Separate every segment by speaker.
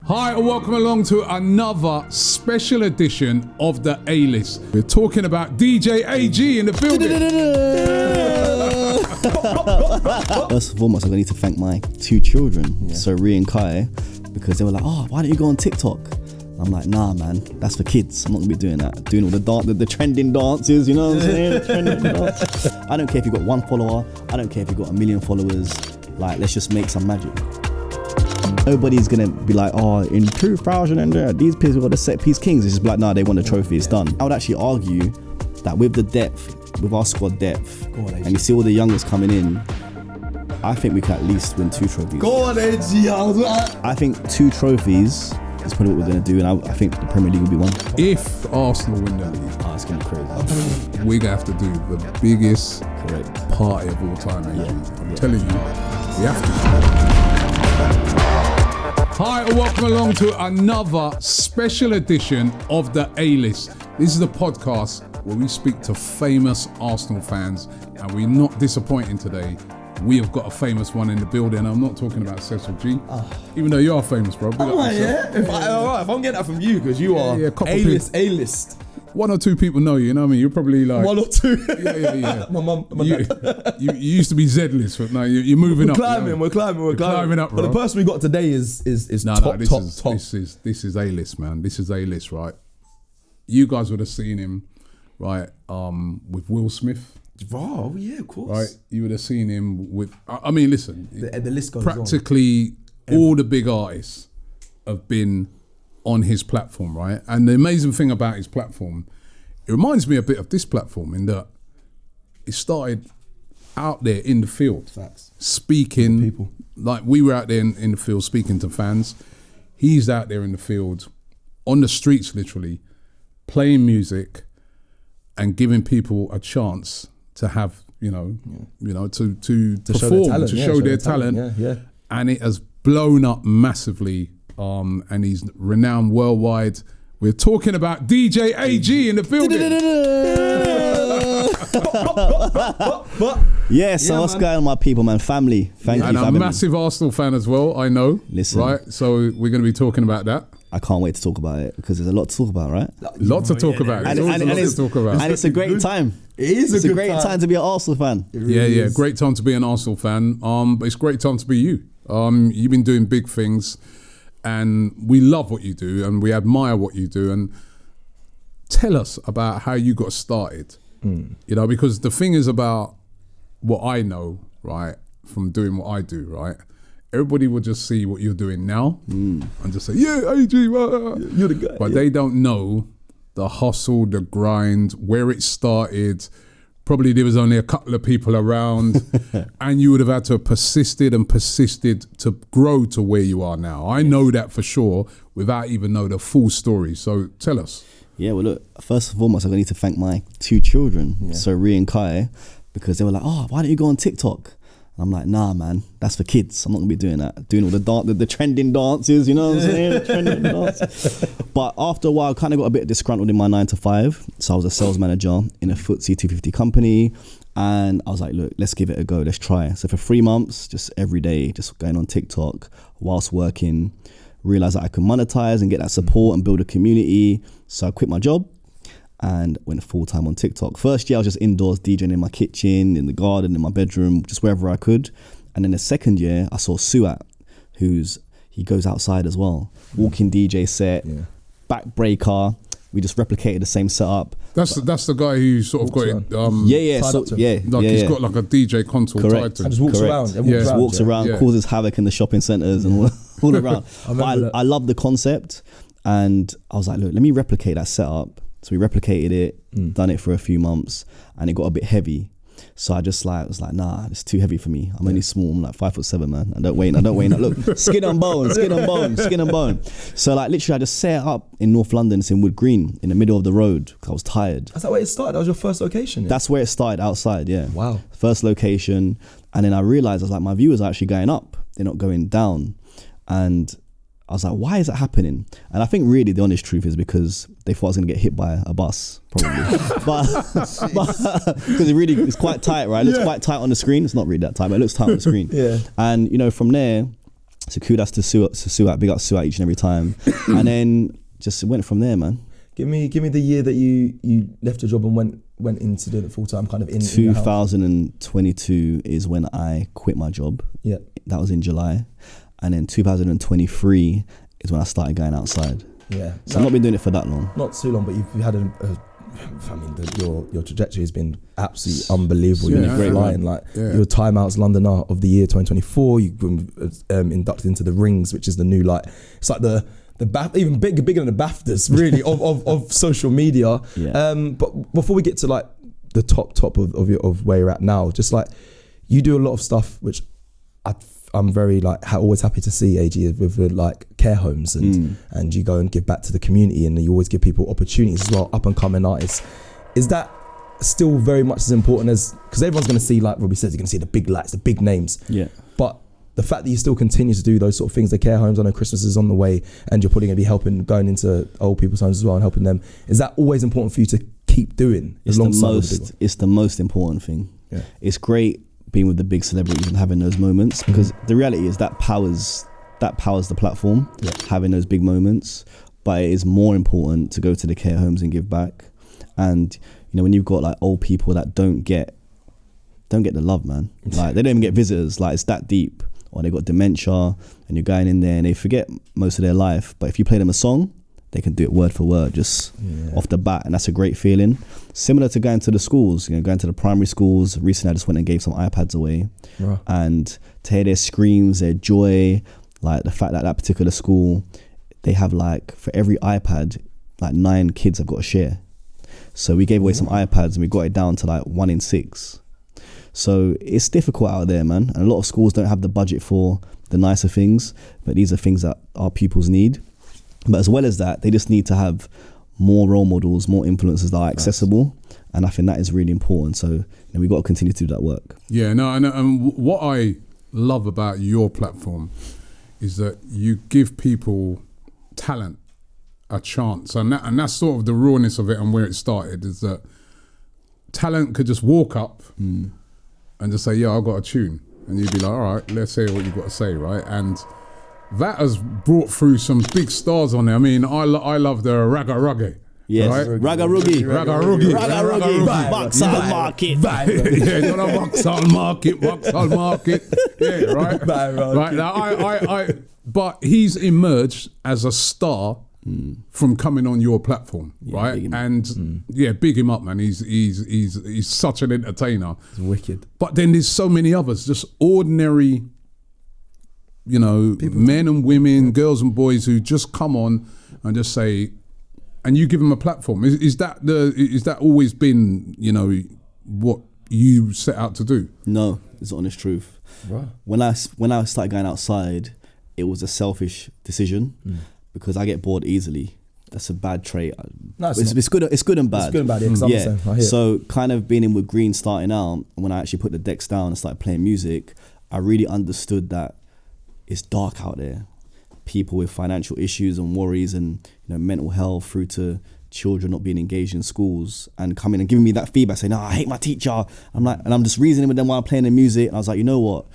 Speaker 1: Hi and welcome along to another special edition of the A-List. We're talking about DJ AG in the building.
Speaker 2: First and foremost, I need to thank my two children, so Rhea and Kai, because they were like, oh, why don't you go on TikTok? I'm like, nah, man, that's for kids. I'm not gonna be doing that. Doing all the trending dances, you know what I'm saying? The trending dance. I don't care if you got 1 follower. I don't care if you got 1 million followers. Like, let's just make some magic. Nobody's gonna be like, oh, in 2000 and these people got the set piece kings. It's just like, nah, they won the trophy, it's done. I would actually argue that with the depth, with our squad depth, and you see all the youngers coming in, I think we can at least win 2 trophies.
Speaker 3: Go on, AG.
Speaker 2: I think 2 trophies is probably what we're gonna do, and I think the Premier League will be one.
Speaker 1: If Arsenal win the league,
Speaker 2: it's gonna be crazy.
Speaker 1: we're gonna have to do the biggest party of all time, AG. I'm telling you, we have to. Hi and welcome along to another special edition of the A-List. This is the podcast where we speak to famous Arsenal fans, and we're not disappointing today. We have got a famous one in the building. I'm not talking about Cecil G, even though you are famous, bro.
Speaker 3: If I'm getting that from you, because you are A-list.
Speaker 1: 1 or 2 people know you know what I mean? You're probably like
Speaker 3: 1 or 2.
Speaker 1: Yeah.
Speaker 3: My mum,
Speaker 1: you used to be Z-list, but now you're moving up.
Speaker 3: We're climbing up, bro. But the person we got today is top.
Speaker 1: This is A-list, man. This is A-list, right? You guys would have seen him, right? With Will Smith.
Speaker 3: Oh yeah, of course.
Speaker 1: Right, you would have seen him with. I mean, listen.
Speaker 3: The list goes
Speaker 1: practically
Speaker 3: on.
Speaker 1: All the big artists have been on his platform, right? And the amazing thing about his platform, it reminds me a bit of this platform in that it started out there in the field, speaking.
Speaker 3: People.
Speaker 1: Like we were out there in the field speaking to fans. He's out there in the field, on the streets, literally, playing music and giving people a chance to have, to perform, show their talent.
Speaker 3: Yeah.
Speaker 1: And it has blown up massively. And he's renowned worldwide. We're talking about DJ AG in the building.
Speaker 2: So what's going on, my people, man? Family, thank you for having me.
Speaker 1: And a massive Arsenal fan as well, I know.
Speaker 2: Listen.
Speaker 1: Right, so we're going to be talking about that.
Speaker 2: I can't wait to talk about it, because there's a lot to talk about, right?
Speaker 1: Lots to talk about.
Speaker 2: And it's a great time. It's a great time to be an Arsenal fan.
Speaker 1: Yeah, great time to be an Arsenal fan. But it's a great time to be you. You've been doing big things. And we love what you do and we admire what you do. And tell us about how you got started. Because the thing is about what I know, right, from doing what I do, right, everybody will just see what you're doing now and just say, yeah, AG, you're the guy. But they don't know the hustle, the grind, where it started. Probably there was only a couple of people around and you would have had to have persisted to grow to where you are now. I know that for sure without even know the full story. So tell us.
Speaker 2: Yeah, well, look, first and foremost, I need to thank my 2 children, so Rhea and Kai, because they were like, oh, why don't you go on TikTok? And I'm like, nah, man, that's for kids. I'm not gonna be doing that. Doing all the trending dances, you know what I'm saying? The trending dance. But after a while, I kind of got a bit disgruntled in my 9 to 5. So I was a sales manager in a FTSE 250 company. And I was like, look, let's give it a go. Let's try. So for 3 months, just every day, just going on TikTok whilst working, realized that I could monetize and get that support and build a community. So I quit my job and went full time on TikTok. First year, I was just indoors DJing in my kitchen, in the garden, in my bedroom, just wherever I could. And then the second year, I saw Suat, he goes outside as well. Walking DJ set, backbreaker. We just replicated the same setup.
Speaker 1: That's the guy who sort of got it. He's got like a DJ console title.
Speaker 3: And just walks around.
Speaker 2: Walks around, causes havoc in the shopping centres and all around. I love the concept, and I was like, look, let me replicate that setup. So we replicated it, done it for a few months, and it got a bit heavy. So I just was like, nah, it's too heavy for me. I'm only small. I'm like 5'7", man. I don't weigh. Look, skin and bone. So like literally, I just set it up in North London. It's in Wood Green, in the middle of the road, because I was tired.
Speaker 3: That's that where it started? That was your first location? Yeah?
Speaker 2: That's where it started, outside. Yeah.
Speaker 3: Wow.
Speaker 2: First location, and then I realized my viewers are actually going up. They're not going down, and I was like, why is that happening? And I think really the honest truth is because they thought I was going to get hit by a bus, probably. but because it's quite tight, right? It looks quite tight on the screen. It's not really that tight, but it looks tight on the screen.
Speaker 3: Yeah.
Speaker 2: And, from there, So kudos to Suat, big up Suat each and every time. And then just went from there, man.
Speaker 3: Give me the year that you left your job and went into the full time kind of in
Speaker 2: 2022 is when I quit my job.
Speaker 3: Yeah,
Speaker 2: that was in July, and then 2023 is when I started going outside.
Speaker 3: Yeah,
Speaker 2: so I've not been doing it for that long.
Speaker 3: Not too long, but you've had your trajectory has been absolutely unbelievable. You're in a great line. Like your timeouts Londoner of the year 2024. You've been inducted into the Rings, which is the new it's like the even bigger than the BAFTAs really of social media.
Speaker 2: Yeah.
Speaker 3: But before we get to like the top of where you're at now, just like you do a lot of stuff which I'm very always happy to see, AG, with like care homes and you go and give back to the community, and you always give people opportunities as well, up and coming artists. Is that still very much as important as, because everyone's going to see, like Robbie says, you're going to see the big lights, the big names.
Speaker 2: Yeah.
Speaker 3: But the fact that you still continue to do those sort of things, the care homes, I know Christmas is on the way, and you're probably going to be going into old people's homes as well and helping them. Is that always important for you to keep doing?
Speaker 2: It's the most important thing.
Speaker 3: Yeah.
Speaker 2: It's great being with the big celebrities and having those moments, because the reality is that powers the platform, having those big moments. But it is more important to go to the care homes and give back. And when you've got like old people that don't get the love, man, like they don't even get visitors, like it's that deep, or they got dementia, and you're going in there and they forget most of their life, but if you play them a song, they can do it word for word just off the bat, and that's a great feeling. Similar to going to the schools, going to the primary schools. Recently I just went and gave some iPads away, and to hear their screams, their joy, like the fact that particular school, they have like, for every iPad, like 9 kids have got a share. So we gave away some iPads and we got it down to like 1 in 6. So it's difficult out there, man, and a lot of schools don't have the budget for the nicer things, but these are things that our pupils need. But as well as that, they just need to have more role models, more influencers that are accessible. And I think that is really important. So we've got to continue to do that work.
Speaker 1: Yeah, no, and what I love about your platform is that you give people talent a chance. And that's sort of the rawness of it, and where it started, is that talent could just walk up and just say, yeah, I've got a tune. And you'd be like, all right, let's hear what you've got to say, right? And that has brought through some big stars on there. I mean, I love the Raga Ruggy.
Speaker 2: Yes,
Speaker 1: right?
Speaker 2: Raga Ruggy.
Speaker 3: Vauxhall Market.
Speaker 1: Yeah, not a Vauxhall Market. Yeah, right. Right. Now, but he's emerged as a star from coming on your platform, right? And big him up, man. He's such an entertainer.
Speaker 3: It's wicked.
Speaker 1: But then there's so many others, just ordinary, people, men and women, girls and boys who just come on and just say, and you give them a platform. Is that always been, what you set out to do?
Speaker 2: No, it's the honest truth.
Speaker 3: Right.
Speaker 2: When I started going outside, it was a selfish decision because I get bored easily. That's a bad trait.
Speaker 3: No,
Speaker 2: it's good and bad.
Speaker 3: It's good and bad, yeah.
Speaker 2: So kind of being in with Green starting out, when I actually put the decks down and started playing music, I really understood that it's dark out there. People with financial issues and worries and mental health, through to children not being engaged in schools, and coming and giving me that feedback saying, I hate my teacher. I'm like, and I'm just reasoning with them while I'm playing the music. And I was like, you know what?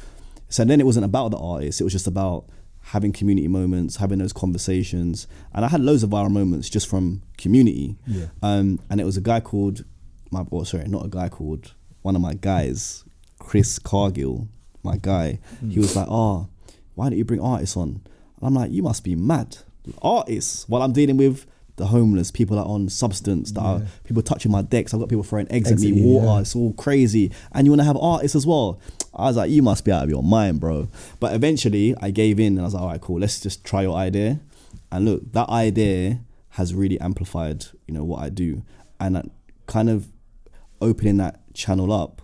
Speaker 2: So then it wasn't about the artist. It was just about having community moments, having those conversations. And I had loads of viral moments just from community.
Speaker 3: Yeah.
Speaker 2: And it was one of my guys, Chris Cargill, my guy. He was like, why don't you bring artists on? And I'm like, you must be mad. Artists, while I'm dealing with the homeless, people that are on substance, that are people touching my decks. I've got people throwing eggs at me, water, it's all crazy. And you want to have artists as well? I was like, you must be out of your mind, bro. But eventually I gave in and I was like, all right, cool, let's just try your idea. And look, that idea has really amplified, what I do. And kind of opening that channel up,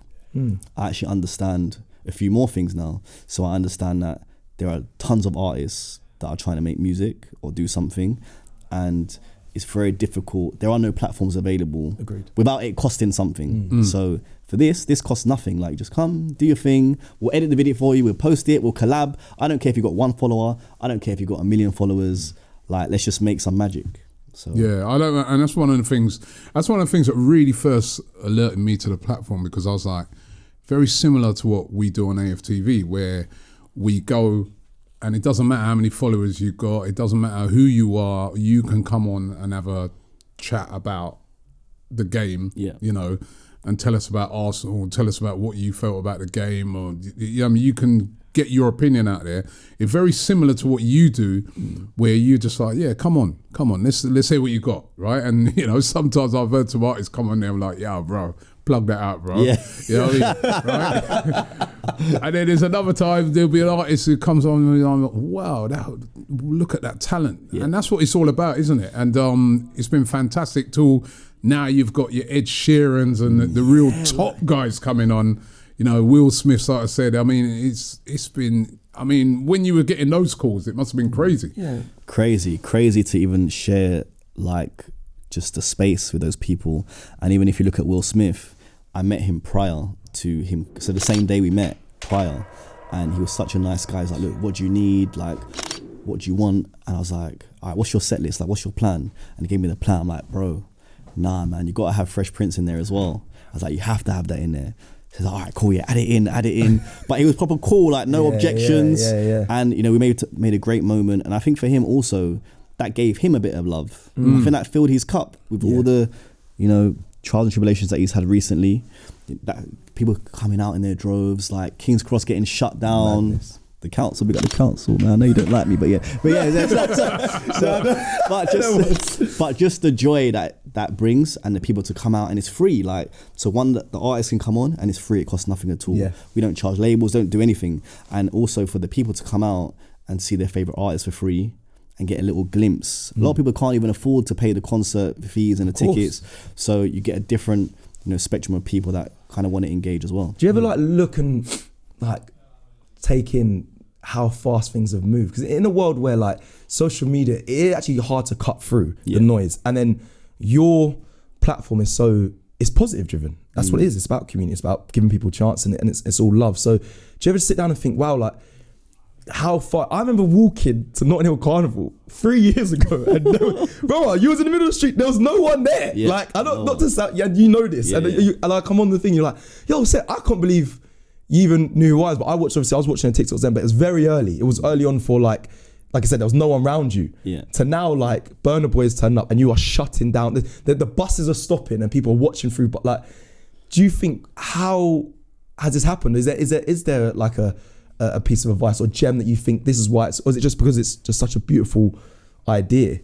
Speaker 2: I actually understand a few more things now. So I understand that there are tons of artists that are trying to make music or do something, and it's very difficult. There are no platforms available.
Speaker 3: Agreed.
Speaker 2: Without it costing something. So for this costs nothing. Like, just come, do your thing. We'll edit the video for you. We'll post it. We'll collab. I don't care if you've got 1 follower. I don't care if you've got 1 million followers. Like, let's just make some magic. So
Speaker 1: yeah, and that's one of the things. That's one of the things that really first alerted me to the platform, because I was like, very similar to what we do on AFTV, where we go And it doesn't matter how many followers you've got. It doesn't matter who you are. You can come on and have a chat about the game, you know, and tell us about Arsenal, tell us about what you felt about the game, or I mean, you can get your opinion out there. It's very similar to what you do, where you're just like, yeah, come on, let's hear what you got, right? And you know, sometimes I've heard some artists come on there, I'm like, yeah, bro, plug that out, bro.
Speaker 2: Yeah.
Speaker 1: You know what I mean? Right? And then there's another time there'll be an artist who comes on and I'm like, wow, look at that talent. And that's what it's all about, isn't it? And it's been fantastic till now you've got your Ed Sheerans and the real top guys coming on. You know, Will Smith, like I said, I mean, it's been, I mean, when you were getting those calls, it must have been crazy.
Speaker 2: Yeah. Crazy to even share like just the space with those people. And even if you look at Will Smith, I met him prior to him. So the same day we met prior, and he was such a nice guy. He's like, look, what do you need? Like, what do you want? And I was like, all right, what's your set list? Like, what's your plan? And he gave me the plan. I'm like, bro, nah, man, you got to have Fresh Prince in there as well. I was like, you have to have that in there. He says, all right, cool, yeah, add it in. But he was proper cool, like no objections. Yeah. And, you know, we made a great moment. And I think for him also, that gave him a bit of love. I think that filled his cup with all the, you know, trials and tribulations that he's had recently. That people coming out in their droves, like King's Cross getting shut down. Madness. The council, we got the council, man. I know you don't like me, but but just the joy that brings, and the people to come out, and it's free. Like, so one, that the artist can come on and it's free. It costs nothing at all. Yeah. We don't charge labels, don't do anything. And also for the people to come out and see their favorite artist for free and get a little glimpse. A lot of people can't even afford to pay the concert fees and the tickets. So you get a different, you know, spectrum of people that kind of want to engage as well.
Speaker 3: Do you ever like look and like take in how fast things have moved? Because in a world where like social media, it's actually hard to cut through the noise, and then your platform it's positive driven. That's what it is. It's about community. It's about giving people a chance, and it's all love. So do you ever sit down and think, wow, like how far? I remember walking to Notting Hill Carnival 3 years ago, and bro, you was in the middle of the street. There was no one there. Yeah. Like I don't, not to say, you know this, and I come on the thing. You're like, yo, I can't believe you even knew who I was. But I was watching a TikTok then, but it was very early. It was early on for like I said, there was no one around you. Yeah. To now, like Burna Boy's turning up, and you are shutting down. The buses are stopping, and people are watching through. But like, do you think, how has this happened? Is there like a piece of advice or gem that you think this is why it's, or is it just because it's just such a beautiful idea?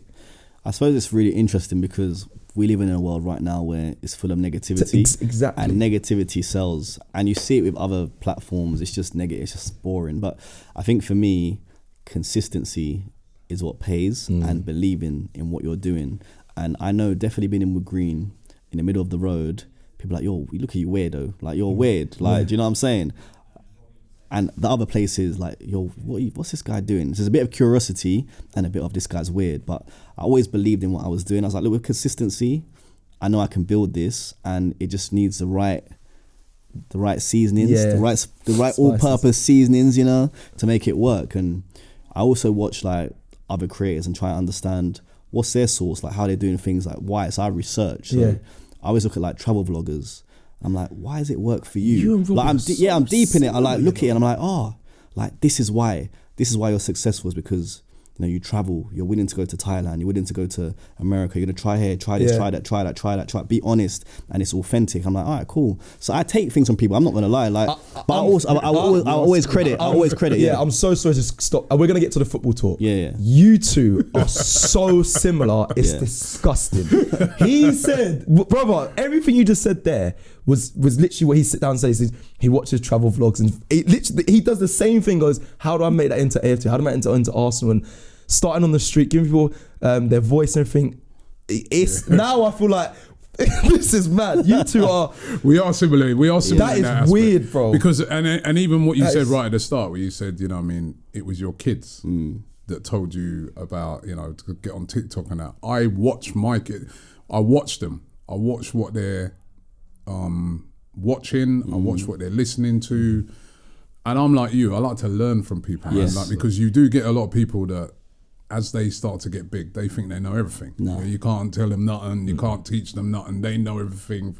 Speaker 2: I suppose it's really interesting because we live in a world right now where it's full of negativity.
Speaker 3: Exactly.
Speaker 2: And negativity sells. And you see it with other platforms. It's just negative. It's just boring. But I think for me, consistency is what pays, and believing in what you're doing. And I know definitely being in Wood Green, in the middle of the road, people are like, yo, look at you weirdo. Like, you're weird. Like, do you know what I'm saying? And the other places, like, yo, what's this guy doing? There's a bit of curiosity and a bit of this guy's weird. But I always believed in what I was doing. I was like, look, with consistency, I know I can build this, and it just needs the right seasonings, the right all-purpose seasonings, you know, to make it work. And I also watch like other creators and try to understand what's their source, like how they're doing things, like why. So I research. So I always look at like travel vloggers. I'm like, why does it work for you? Like I'm deep in it. I like look at it and I'm like, oh, like this is why you're successful, is because, you know, you travel, you're willing to go to Thailand, you're willing to go to America, you're gonna try here, try this, try that, be honest, and it's authentic. I'm like, all right, cool. So I take things from people, I'm not gonna lie, like, I always credit.
Speaker 3: Yeah, I'm so sorry to stop. We're gonna get to the football talk.
Speaker 2: Yeah.
Speaker 3: You two are so similar, it's disgusting. He said, brother, everything you just said there was literally what he sit down and says. He watches travel vlogs, and he does the same thing. Goes, how do I make that into AFTV? How do I make that into Arsenal? And starting on the street, giving people their voice and everything. Now I feel like this is mad. You two are.
Speaker 1: We are similar.
Speaker 3: That is weird, bro.
Speaker 1: Because and even what you said right at the start, where you said, you know, what I mean, it was your kids that told you about, you know, to get on TikTok and that. I watch my kid. I watch them. I watch what they're watching. I watch what they're listening to. And I'm like you, I like to learn from people, man. Like, because you do get a lot of people that, as they start to get big, they think they know everything. No. You can't tell them nothing, you can't teach them nothing, they know everything.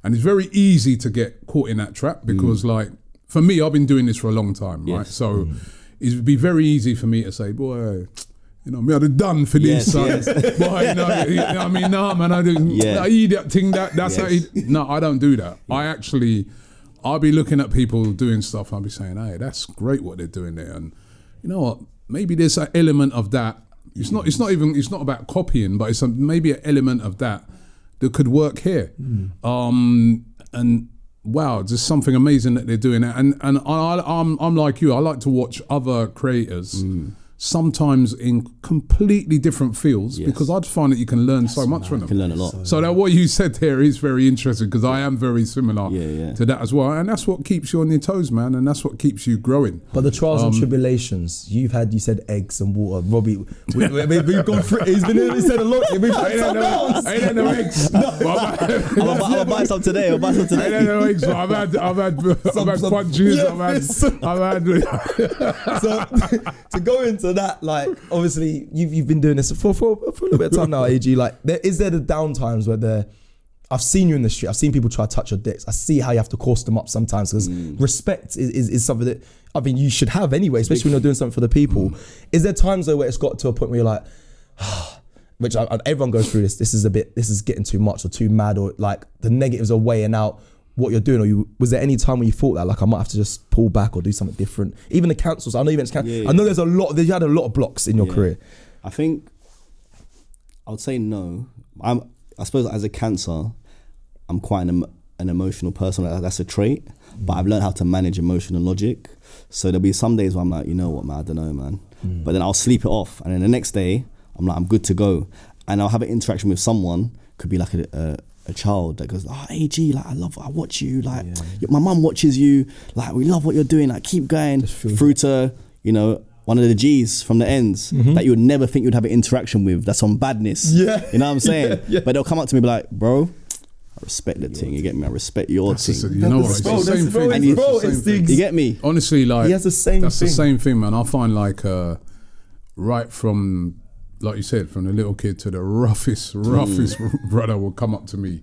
Speaker 1: And it's very easy to get caught in that trap because, like, for me, I've been doing this for a long time, right? So it'd be very easy for me to say, boy, you know, me I'd have done for this, son. Boy, you know, I mean, no, man, I didn't. I eat that thing. That's how. No, I don't do that. I'll be looking at people doing stuff. I'll be saying, hey, that's great what they're doing there, and you know what? Maybe there's an element of that. It's not about copying, but it's maybe an element of that could work here. And wow, just something amazing that they're doing. And I'm like you. I like to watch other creators. Sometimes in completely different fields, because I'd find that you can learn so much from them.
Speaker 2: You can learn a lot.
Speaker 1: So that what you said there is very interesting, because I am very similar to that as well, and that's what keeps you on your toes, man, and that's what keps you growing.
Speaker 3: But the trials and tribulations you said eggs and water. Robbie, we've gone through. He's been here. He said a lot. I ain't had no eggs.
Speaker 2: I'll buy some today. I ain't had
Speaker 1: no eggs. But I've had punches. I've had.
Speaker 3: So to go into that, like, obviously you've been doing this for a little bit of time now, AG. Like, is there the down times where I've seen you in the street, I've seen people try to touch your dicks, I see how you have to course them up sometimes, because respect is something that, I mean, you should have anyway, especially when you're doing something for the people. Is there times though where it's got to a point where you're like, which everyone goes through this, this is getting too much or too mad, or like the negatives are weighing out what you're doing, or was there any time when you thought that, like, I might have to just pull back or do something different? Even the cancels, I know you I know you had a lot of blocks in your career.
Speaker 2: I think I would say no. I suppose as a cancer, I'm quite an emotional person. That's a trait, but I've learned how to manage emotion and logic. So there'll be some days where I'm like, you know what, man, I don't know, man. But then I'll sleep it off, and then the next day I'm like, I'm good to go, and I'll have an interaction with someone. Could be like a child that goes, oh, AG, like, I watch you, like, my mum watches you, like, we love what you're doing, like, keep going. Through to, you know, one of the G's from the ends that you would never think you'd have an interaction with, that's on badness. You know what I'm saying? But they'll come up to me and be like, bro, I respect the thing, you get me? I respect your thing.
Speaker 1: You know what? It's the same thing.
Speaker 2: You get me?
Speaker 1: Honestly, like,
Speaker 3: he has the same
Speaker 1: that's
Speaker 3: thing.
Speaker 1: The same thing, man. I find, like, right from, like you said, from the little kid to the roughest brother will come up to me.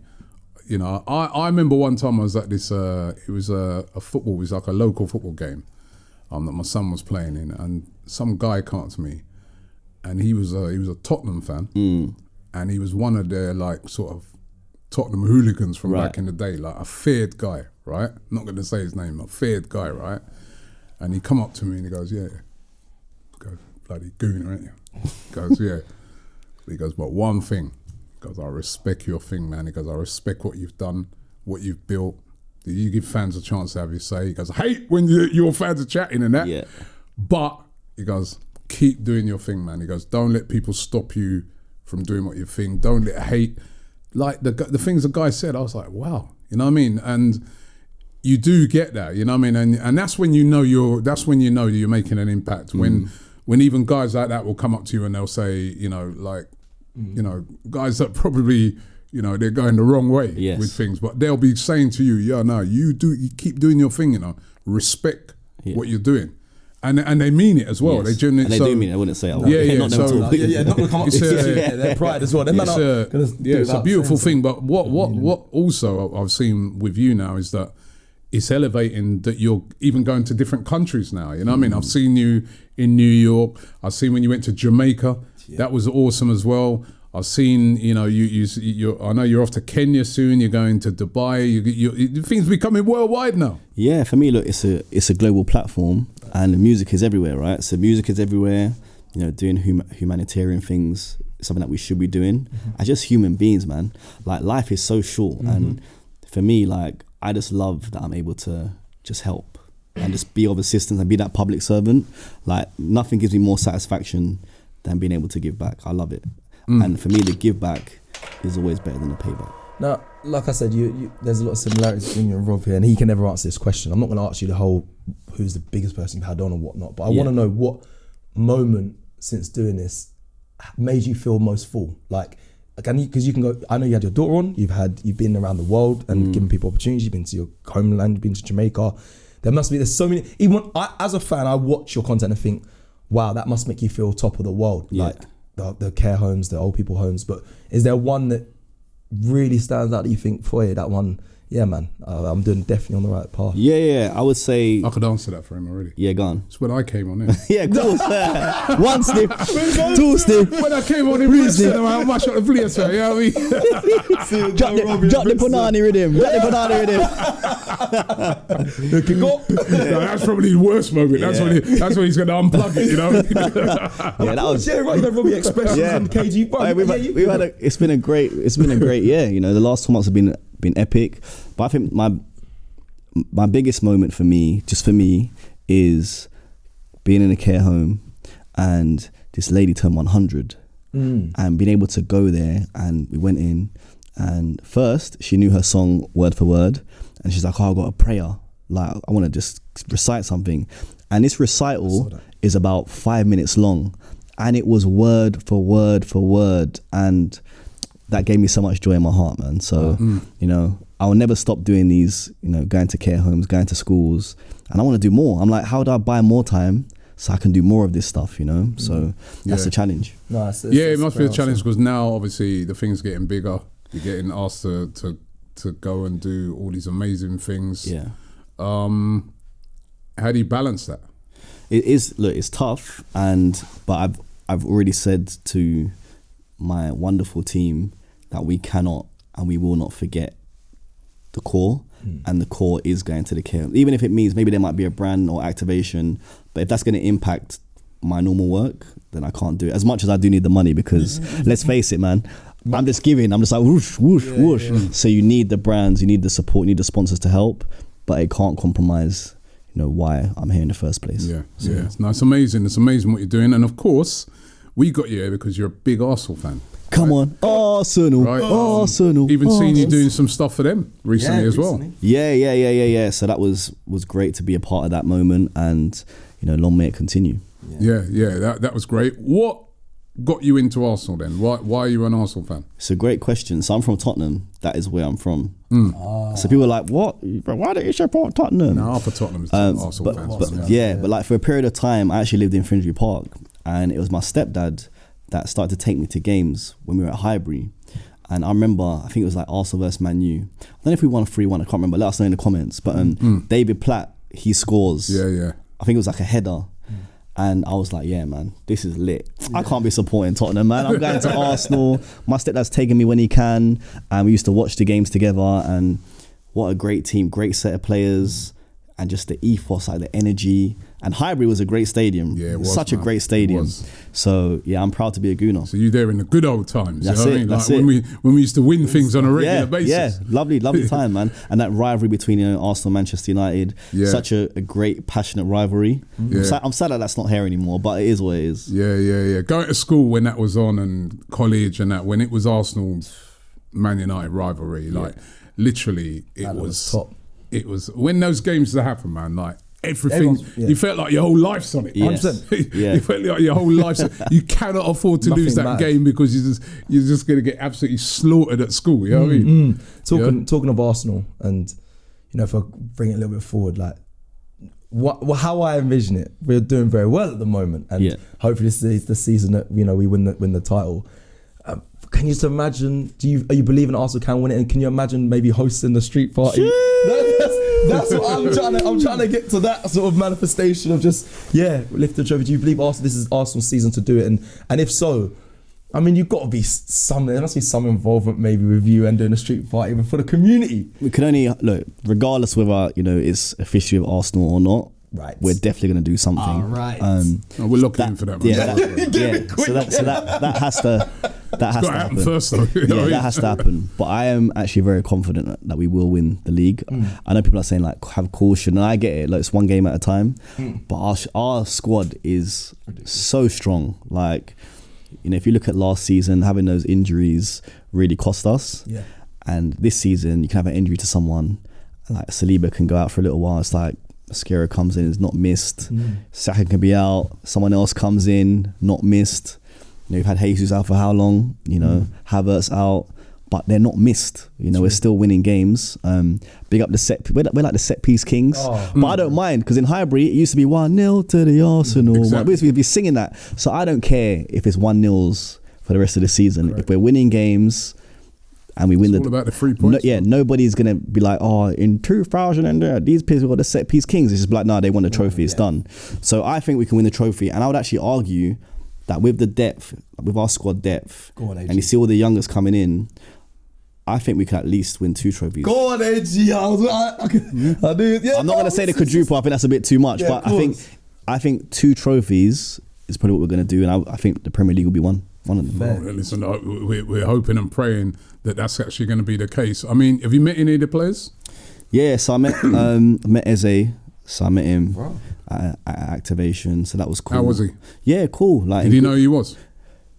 Speaker 1: You know, I remember one time I was at this, it was a football, it was like a local football game that my son was playing in, and some guy came up to me, and he was a Tottenham fan, and he was one of their, like, sort of Tottenham hooligans from back in the day, like a feared guy, right? Not going to say his name, a feared guy, right? And he come up to me and he goes, goes, bloody gooner, ain't you? Goes, He goes, but one thing. He goes, I respect your thing, man. He goes, I respect what you've done, what you've built. You give fans a chance to have your say. He goes, I hate when your fans are chatting and that. But he goes, keep doing your thing, man. He goes, don't let people stop you from doing what you think. Don't let hate. Like the things the guy said, I was like, wow. You know what I mean? And you do get that, you know what I mean? And that's when you know you're making an impact. When even guys like that will come up to you and they'll say, you know, like, you know, guys that probably, you know, they're going the wrong way with things, but they'll be saying to you, you keep doing your thing, you know, respect what you're doing. And they mean it as well. They genuinely,
Speaker 2: do mean it. I wouldn't say,
Speaker 3: not going to come up with their pride as well.
Speaker 1: It's a beautiful thing. But what also I've seen with you now is that it's elevating that you're even going to different countries now. You know what I mean? I've seen you in New York. I've seen when you went to Jamaica. That was awesome as well. I've seen, you know, I know you're off to Kenya soon. You're going to Dubai. Things becoming worldwide now.
Speaker 2: Yeah, for me, look, it's a global platform, and music is everywhere, right? So music is everywhere. You know, doing humanitarian things is something that we should be doing as just human beings, man. Like, life is so short, and for me, like, I just love that I'm able to just help and just be of assistance and be that public servant. Like, nothing gives me more satisfaction than being able to give back. I love it. And for me, the give back is always better than the payback.
Speaker 3: Now, like I said, there's a lot of similarities between you and Rob here, and he can never answer this question. I'm not going to ask you the whole who's the biggest person you've had on or whatnot, but I want to know what moment since doing this made you feel most full. Like, because you can go, I know you had your daughter on, you've been around the world and given people opportunities, you've been to your homeland, you've been to Jamaica. There's so many, even when as a fan, I watch your content and think, wow, that must make you feel top of the world. Like, the care homes, the old people homes, but is there one that really stands out that you think, boy, that one yeah, man, I'm doing definitely on the right path.
Speaker 2: Yeah. I would say.
Speaker 1: I could answer that for him already.
Speaker 2: Yeah, go on.
Speaker 1: It's when I came on in.
Speaker 2: Yeah, of course. One sniff, two sniff.
Speaker 1: When I came on in, I mashed up the place, you know what I mean?
Speaker 2: Drop the banana rhythm. Drop the banana rhythm.
Speaker 1: No, that's probably the worst moment. That's when he's going to unplug it, you know?
Speaker 2: Yeah, that was.
Speaker 3: Yeah, right. You know, Robbie expressions and KG.
Speaker 2: It's been a great year. You know, the last 2 months have been epic. But I think my biggest moment for me is being in a care home and this lady turned 100 and being able to go there, and we went in, and first she knew her song word for word, and she's like, oh, I got a prayer, like I want to just recite something, and this recital is about 5 minutes long, and it was word for word, and that gave me so much joy in my heart, man. So you know, I will never stop doing these, you know, going to care homes, going to schools, and I want to do more. I'm like, how do I buy more time so I can do more of this stuff, you know? So that's the challenge.
Speaker 1: No, it must be a challenge, because now obviously the thing's getting bigger. You're getting asked to go and do all these amazing things.
Speaker 2: Yeah.
Speaker 1: How do you balance that?
Speaker 2: It's tough, but I've already said to my wonderful team that we cannot and we will not forget the core, and the core is going to the care. Even if it means maybe there might be a brand or activation, but if that's going to impact my normal work, then I can't do it. As much as I do need the money, because let's face it, man, I'm just giving. I'm just like whoosh, whoosh, whoosh. Yeah. So you need the brands, you need the support, you need the sponsors to help, but it can't compromise, you know, why I'm here in the first place.
Speaker 1: Yeah. No, it's amazing. It's amazing what you're doing, and of course, we got you here because you're a big Arsenal fan.
Speaker 2: Come on, Arsenal, right? Arsenal.
Speaker 1: Even seen you doing some stuff for them recently as well.
Speaker 2: Yeah. So that was great to be a part of that moment, and you know, long may it continue.
Speaker 1: Yeah. That was great. What got you into Arsenal then? Why are you an Arsenal fan?
Speaker 2: It's a great question. So I'm from Tottenham. That is where I'm from. So people are like, "What? Why don't you support Tottenham?"
Speaker 1: No, for Tottenham is Arsenal fans.
Speaker 2: But like for a period of time, I actually lived in Finsbury Park, and it was my stepdad that started to take me to games when we were at Highbury. And I remember, I think it was like Arsenal versus Man U. I don't know if we won 3-1, I can't remember. Let us know in the comments. But David Platt, he scores.
Speaker 1: Yeah.
Speaker 2: I think it was like a header. And I was like, yeah, man, this is lit. I can't be supporting Tottenham, man. I'm going to Arsenal. My stepdad's taking me when he can. And we used to watch the games together. And what a great team, great set of players. And just the ethos, like the energy. And Highbury was a great stadium. Yeah, it was, such a great stadium. So yeah, I'm proud to be a Gooner.
Speaker 1: So you're there in the good old times.
Speaker 2: That's
Speaker 1: you know
Speaker 2: it.
Speaker 1: I mean?
Speaker 2: That's
Speaker 1: like
Speaker 2: it.
Speaker 1: When we used to win things on a regular basis.
Speaker 2: Yeah, lovely time, man. And that rivalry between, you know, Arsenal, Manchester United, such a great, passionate rivalry. I'm sad that that's not here anymore, but it is what it is.
Speaker 1: Yeah. Going to school when that was on, and college and that, when it was Arsenal, Man United rivalry, like literally it was
Speaker 3: top.
Speaker 1: It was when those games happen, man. Like everything, you felt like your whole life's on it.
Speaker 3: 100%.
Speaker 1: You felt like your whole life's. You cannot afford to lose that game, because you're just going to get absolutely slaughtered at school. You know what I mean?
Speaker 3: Talking of Arsenal, and you know, if I bring it a little bit forward, like how I envision it, we're doing very well at the moment, and hopefully this is the season that, you know, we win the title. Can you just imagine? Are you believing Arsenal can win it? And can you imagine maybe hosting the street party? That's what I'm trying to get to, that sort of manifestation of just lift the trophy. Do you believe this is Arsenal's season to do it? And if so, I mean, you've got to be there must be some involvement maybe with you and doing a street party, but for the community.
Speaker 2: We can only look, regardless whether, you know, it's officially with Arsenal or not. Right, we're definitely going to do something.
Speaker 1: Right, we're looking in for that.
Speaker 2: So that has to happen
Speaker 1: first, though.
Speaker 2: That has to happen. But I am actually very confident that we will win the league. I know people are saying like have caution, and I get it. Like, it's one game at a time. But our squad is so strong. Like, you know, if you look at last season, having those injuries really cost us. Yeah. And this season, you can have an injury to someone, like Saliba can go out for a little while. It's like Mascara comes in, is not missed. Saka can be out. Someone else comes in, not missed. You know, you've had Jesus out for how long? You know, Havertz out, but they're not missed. You know, we're still winning games. Big up the set. We're like the set piece kings. But I don't mind, because in Highbury it used to be 1-0 to the Arsenal. Exactly. We'd be singing that. So I don't care if it's 1-0s for the rest of the season. Correct. If we're winning games, and we win
Speaker 1: It's all about the 3 points.
Speaker 2: nobody's gonna be like, oh, in 2000 and these people were the set piece kings. It's just like, no, they won the trophy. It's done. So I think we can win the trophy, and I would actually argue that with the depth, with our squad depth, and you see all the youngers coming in, I think we can at least win 2 trophies.
Speaker 3: Go on, AG. I'm not
Speaker 2: gonna say the quadruple. I think that's a bit too much, but I think 2 trophies is probably what we're gonna do, and I think the Premier League will be one of them.
Speaker 1: Well, listen, we're hoping and praying that that's actually going to be the case. I mean, have you met any of the players?
Speaker 2: Yeah, so I met Eze. So I met him at Activation. So that was cool.
Speaker 1: How was he?
Speaker 2: Yeah, cool. Like,
Speaker 1: did he know who he was?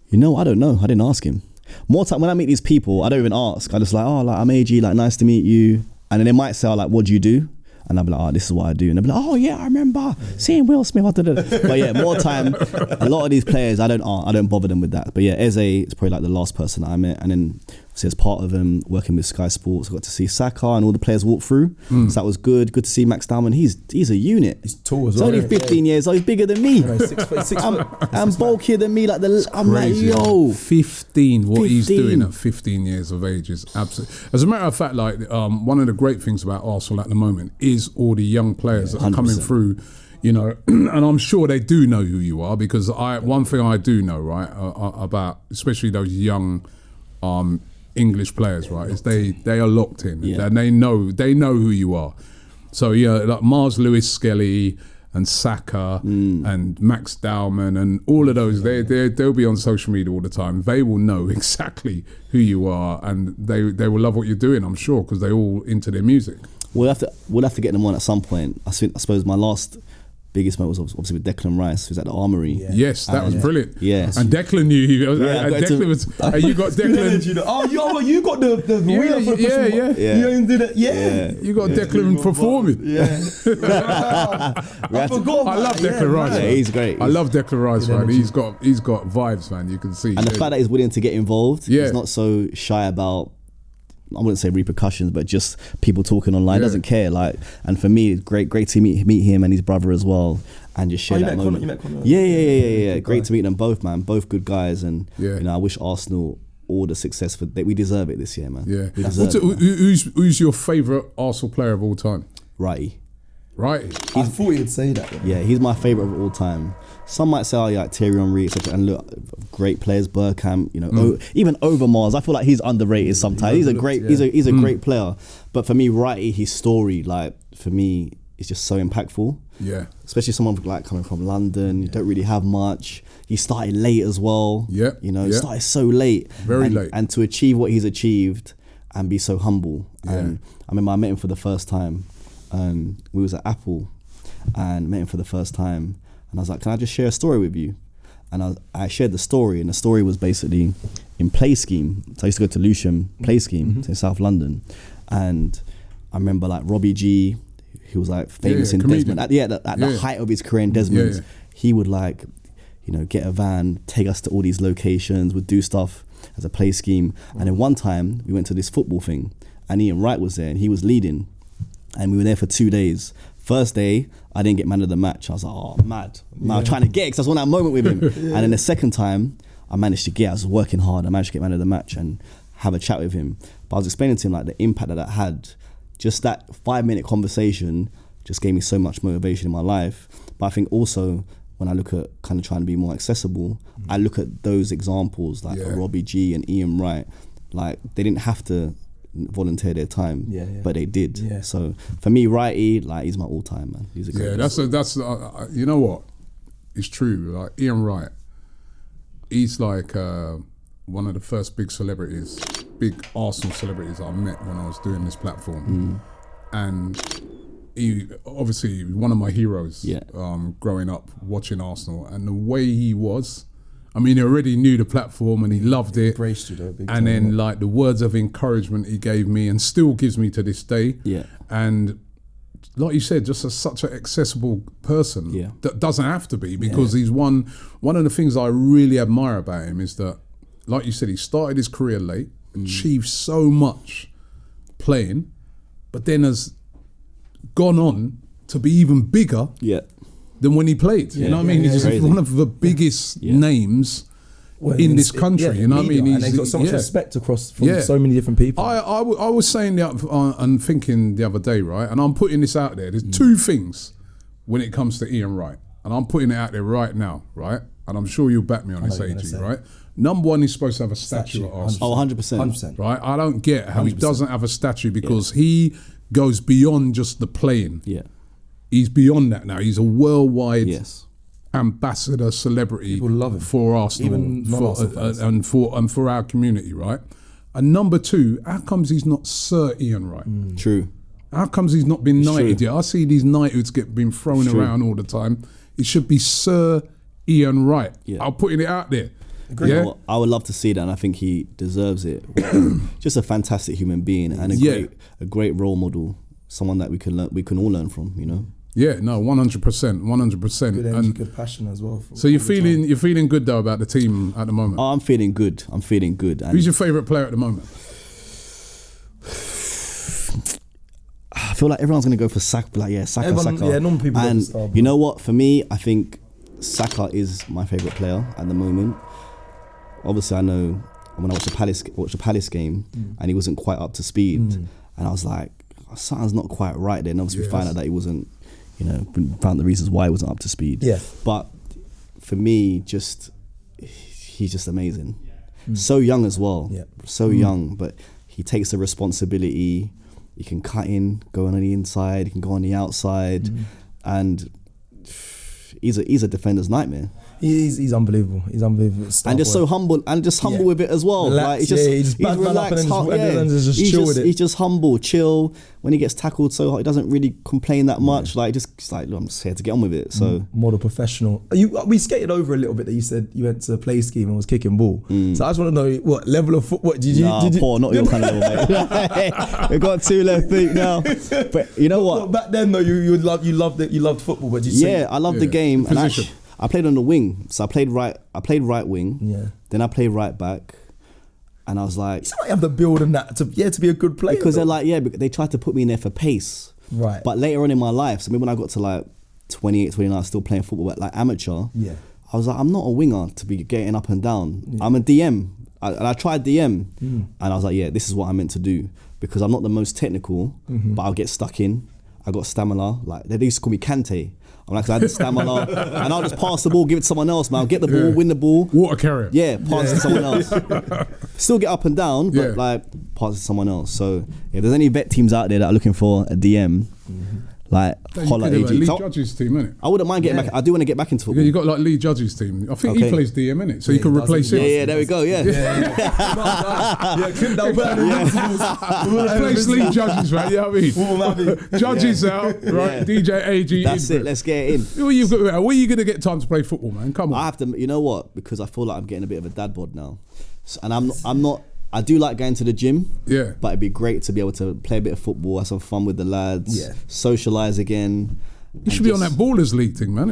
Speaker 2: You know, I don't know. I didn't ask him. More time when I meet these people, I don't even ask. I just like, oh, like I'm AG, like nice to meet you. And then they might say, like, what do you do? And I'll be like, oh, this is what I do. And they'll be like, oh yeah, I remember seeing Will Smith. But yeah, more time. A lot of these players, I don't bother them with that. But yeah, Eze is probably like the last person that I met. And then as part of working with Sky Sports, I got to see Saka and all the players walk through. So that was good. Good to see Max Dowman. He's a unit.
Speaker 3: He's tall as well.
Speaker 2: He's only 15 years old. He's bigger than me. I'm bulkier than me. I'm
Speaker 1: crazy.
Speaker 2: like, yo.
Speaker 1: 15. What he's doing at 15 years of age is absolutely. As a matter of fact, like one of the great things about Arsenal at the moment is all the young players that are coming through. You know, and I'm sure they do know who you are, because one thing I do know, right, about especially those young English players, right, is they are locked in, and they know who you are. So yeah, like Mars Lewis Skelly and Saka and Max Dowman and all of those, they'll be on social media all the time. They will know exactly who you are, and they will love what you're doing, I'm sure, because they're all into their music.
Speaker 2: We'll have to get them on at some point. I suppose my last biggest moment was obviously with Declan Rice, who's at the Armory.
Speaker 1: Yeah. Yes, that was brilliant.
Speaker 2: Yeah,
Speaker 1: and Declan knew you. Declan was. You got Declan.
Speaker 3: You got the wheel for the You did it. Yeah.
Speaker 1: You got Declan performing.
Speaker 3: Yeah. I forgot.
Speaker 1: I love Declan Rice.
Speaker 2: Yeah, he's great.
Speaker 1: I love Declan Rice, man. He's got vibes, man. You can see.
Speaker 2: And the fact that he's willing to get involved. He's not so shy about, I wouldn't say repercussions, but just people talking online. Doesn't care. Like, and for me, it's great to meet him and his brother as well, and just share that moment.
Speaker 3: You met Connor?
Speaker 2: Yeah. Great to meet them both, man. Both good guys, and you know, I wish Arsenal all the success for that. We deserve it this year, man.
Speaker 1: Yeah. Who's your favourite Arsenal player of all time?
Speaker 2: Wright.
Speaker 1: Right.
Speaker 3: I thought you'd say that.
Speaker 2: Yeah, he's my favourite of all time. Some might say, oh, like Thierry Henry, etc. And look, great players, Bergkamp, you know, even Overmars. I feel like he's underrated sometimes. He's a great, he's a great player. But for me, Wright, his story, like for me, is just so impactful.
Speaker 1: Yeah.
Speaker 2: Especially someone like coming from London, you don't really have much. He started late as well.
Speaker 1: Yeah.
Speaker 2: You know, he started so late.
Speaker 1: Very late.
Speaker 2: And to achieve what he's achieved and be so humble. And I remember I met him for the first time. We was at Apple and met him for the first time. And I was like, can I just share a story with you? And I shared the story, and the story was basically in Play Scheme. So I used to go to Lewisham Play Scheme in South London. And I remember like Robbie G, who was like famous in
Speaker 1: comedian.
Speaker 2: Desmond. At the height of his career in Desmond, he would like, you know, get a van, take us to all these locations, would do stuff as a Play Scheme. And then one time we went to this football thing, and Ian Wright was there, and he was leading. And we were there for 2 days. First day, I didn't get man of the match. I was like, oh, mad. I was trying to get it because I was on that moment with him. And then the second time, I managed to get, I was working hard. I managed to get man of the match and have a chat with him. But I was explaining to him like the impact that had. Just that 5-minute conversation just gave me so much motivation in my life. But I think also when I look at kind of trying to be more accessible, I look at those examples like Robbie G and Ian Wright. Like they didn't have to volunteer their time, but they did. So for me, Wrighty, like he's my all-time man. He's a great
Speaker 1: that's you know what, it's true. Like Ian Wright, he's like one of the first big Arsenal celebrities I met when I was doing this platform, and he obviously one of my heroes. Growing up watching Arsenal, and the way he was. I mean, he already knew the platform and he loved it.
Speaker 3: Embraced you though, big
Speaker 1: and
Speaker 3: time,
Speaker 1: then like the words of encouragement he gave me and still gives me to this day. And like you said, just such an accessible person that doesn't have to be, because he's one of the things I really admire about him is that, like you said, he started his career late, achieved so much playing, but then has gone on to be even bigger than when he played. You know what I mean? He's just one of the biggest names in this country. You know what I mean?
Speaker 3: And he's got so much respect across from so many different people.
Speaker 1: I was saying that and thinking the other day, right? And I'm putting this out there. There's two things when it comes to Ian Wright, and I'm putting it out there right now, right? And I'm sure you'll back me on this, AG, right? Number one, he's supposed to have a statue at Arsenal.
Speaker 2: 100%.
Speaker 3: 100%.
Speaker 1: Right? I don't get how he doesn't have a statue, because he goes beyond just the playing.
Speaker 2: Yeah.
Speaker 1: He's beyond that now. He's a worldwide ambassador, celebrity.
Speaker 3: People love him.
Speaker 1: For Arsenal,
Speaker 3: even
Speaker 1: and for our community, right? And number two, how comes he's not Sir Ian Wright?
Speaker 2: True.
Speaker 1: How comes he's not been knighted yet? I see these knighthoods being thrown around all the time. It should be Sir Ian Wright.
Speaker 2: Yeah.
Speaker 1: I'm putting it out there.
Speaker 2: You know what? I would love to see that, and I think he deserves it. Just a fantastic human being and a great role model, someone that we can all learn from. You know.
Speaker 1: Yeah, no, 100%, 100%.
Speaker 3: Good energy, good passion as well.
Speaker 1: So you're feeling good though about the team at the moment.
Speaker 2: Oh, I'm feeling good. And
Speaker 1: who's your favourite player at the moment?
Speaker 2: I feel like everyone's gonna go for Saka. Saka.
Speaker 3: Yeah, normal people.
Speaker 2: And you know what? For me, I think Saka is my favourite player at the moment. Obviously, I know when I watched the Palace game, and he wasn't quite up to speed, and I was like, something's not quite right there. And obviously, we found out that he wasn't. You know, found the reasons why he wasn't up to speed. Yeah. But for me, he's just amazing. So young as well. Yeah. So young, but he takes the responsibility. He can cut in, go on the inside, he can go on the outside, and he's a defender's nightmare.
Speaker 3: He's unbelievable. He's unbelievable.
Speaker 2: And just so humble, and just humble with it as well.
Speaker 3: Relax,
Speaker 2: like he's relaxed. He's just humble, chill. When he gets tackled so hard, he doesn't really complain that much. Like just like, look, I'm just here to get on with it. So
Speaker 3: model professional. We skated over a little bit that you said you went to a play scheme and was kicking ball. So I just want to know what level of football did you?
Speaker 2: Poor, not your kind of level, mate. We've got 2 left feet now. But you know what?
Speaker 3: Well, back then though, you loved football. But
Speaker 2: I loved the game.
Speaker 1: Position.
Speaker 2: And I played on the wing, so I played right wing.
Speaker 3: Yeah.
Speaker 2: Then I played right back, and I was like,
Speaker 3: "You might have the build and that to be a good player."
Speaker 2: Because they're like, they tried to put me in there for pace.
Speaker 3: Right.
Speaker 2: But later on in my life, so maybe when I got to like 28, 29, I was still playing football, but like amateur.
Speaker 3: Yeah.
Speaker 2: I was like, I'm not a winger to be getting up and down. Yeah. I'm a DM, and I tried DM, and I was like, this is what I'm meant to do, because I'm not the most technical, but I'll get stuck in. I got stamina. Like they used to call me Kante. I'm like, I had the stamina, and I'll just pass the ball, give it to someone else, man. I'll get the ball, win the ball.
Speaker 1: Water carrier.
Speaker 2: Yeah, pass it to someone else. Still get up and down, but like pass it to someone else. So if there's any vet teams out there that are looking for a DM, like holla AG.
Speaker 1: Lee Judge's team, innit?
Speaker 2: I wouldn't mind getting back. I do want to get back into football.
Speaker 1: You got like Lee Judge's team. I think he plays DM, innit? So you can replace him.
Speaker 2: Yeah, there we go. Yeah.
Speaker 1: Replace Lee Judge's, right? You know what I mean? Judges out, right? DJ AG.
Speaker 2: That's it. Let's get it in.
Speaker 1: Where are you gonna get time to play football, man? Come on.
Speaker 2: I have to. You know what? Because I feel like I'm getting a bit of a dad bod now, and I'm not. I do like going to the gym, but it'd be great to be able to play a bit of football, have some fun with the lads, socialise again.
Speaker 1: You should be on that Ballers League thing, man.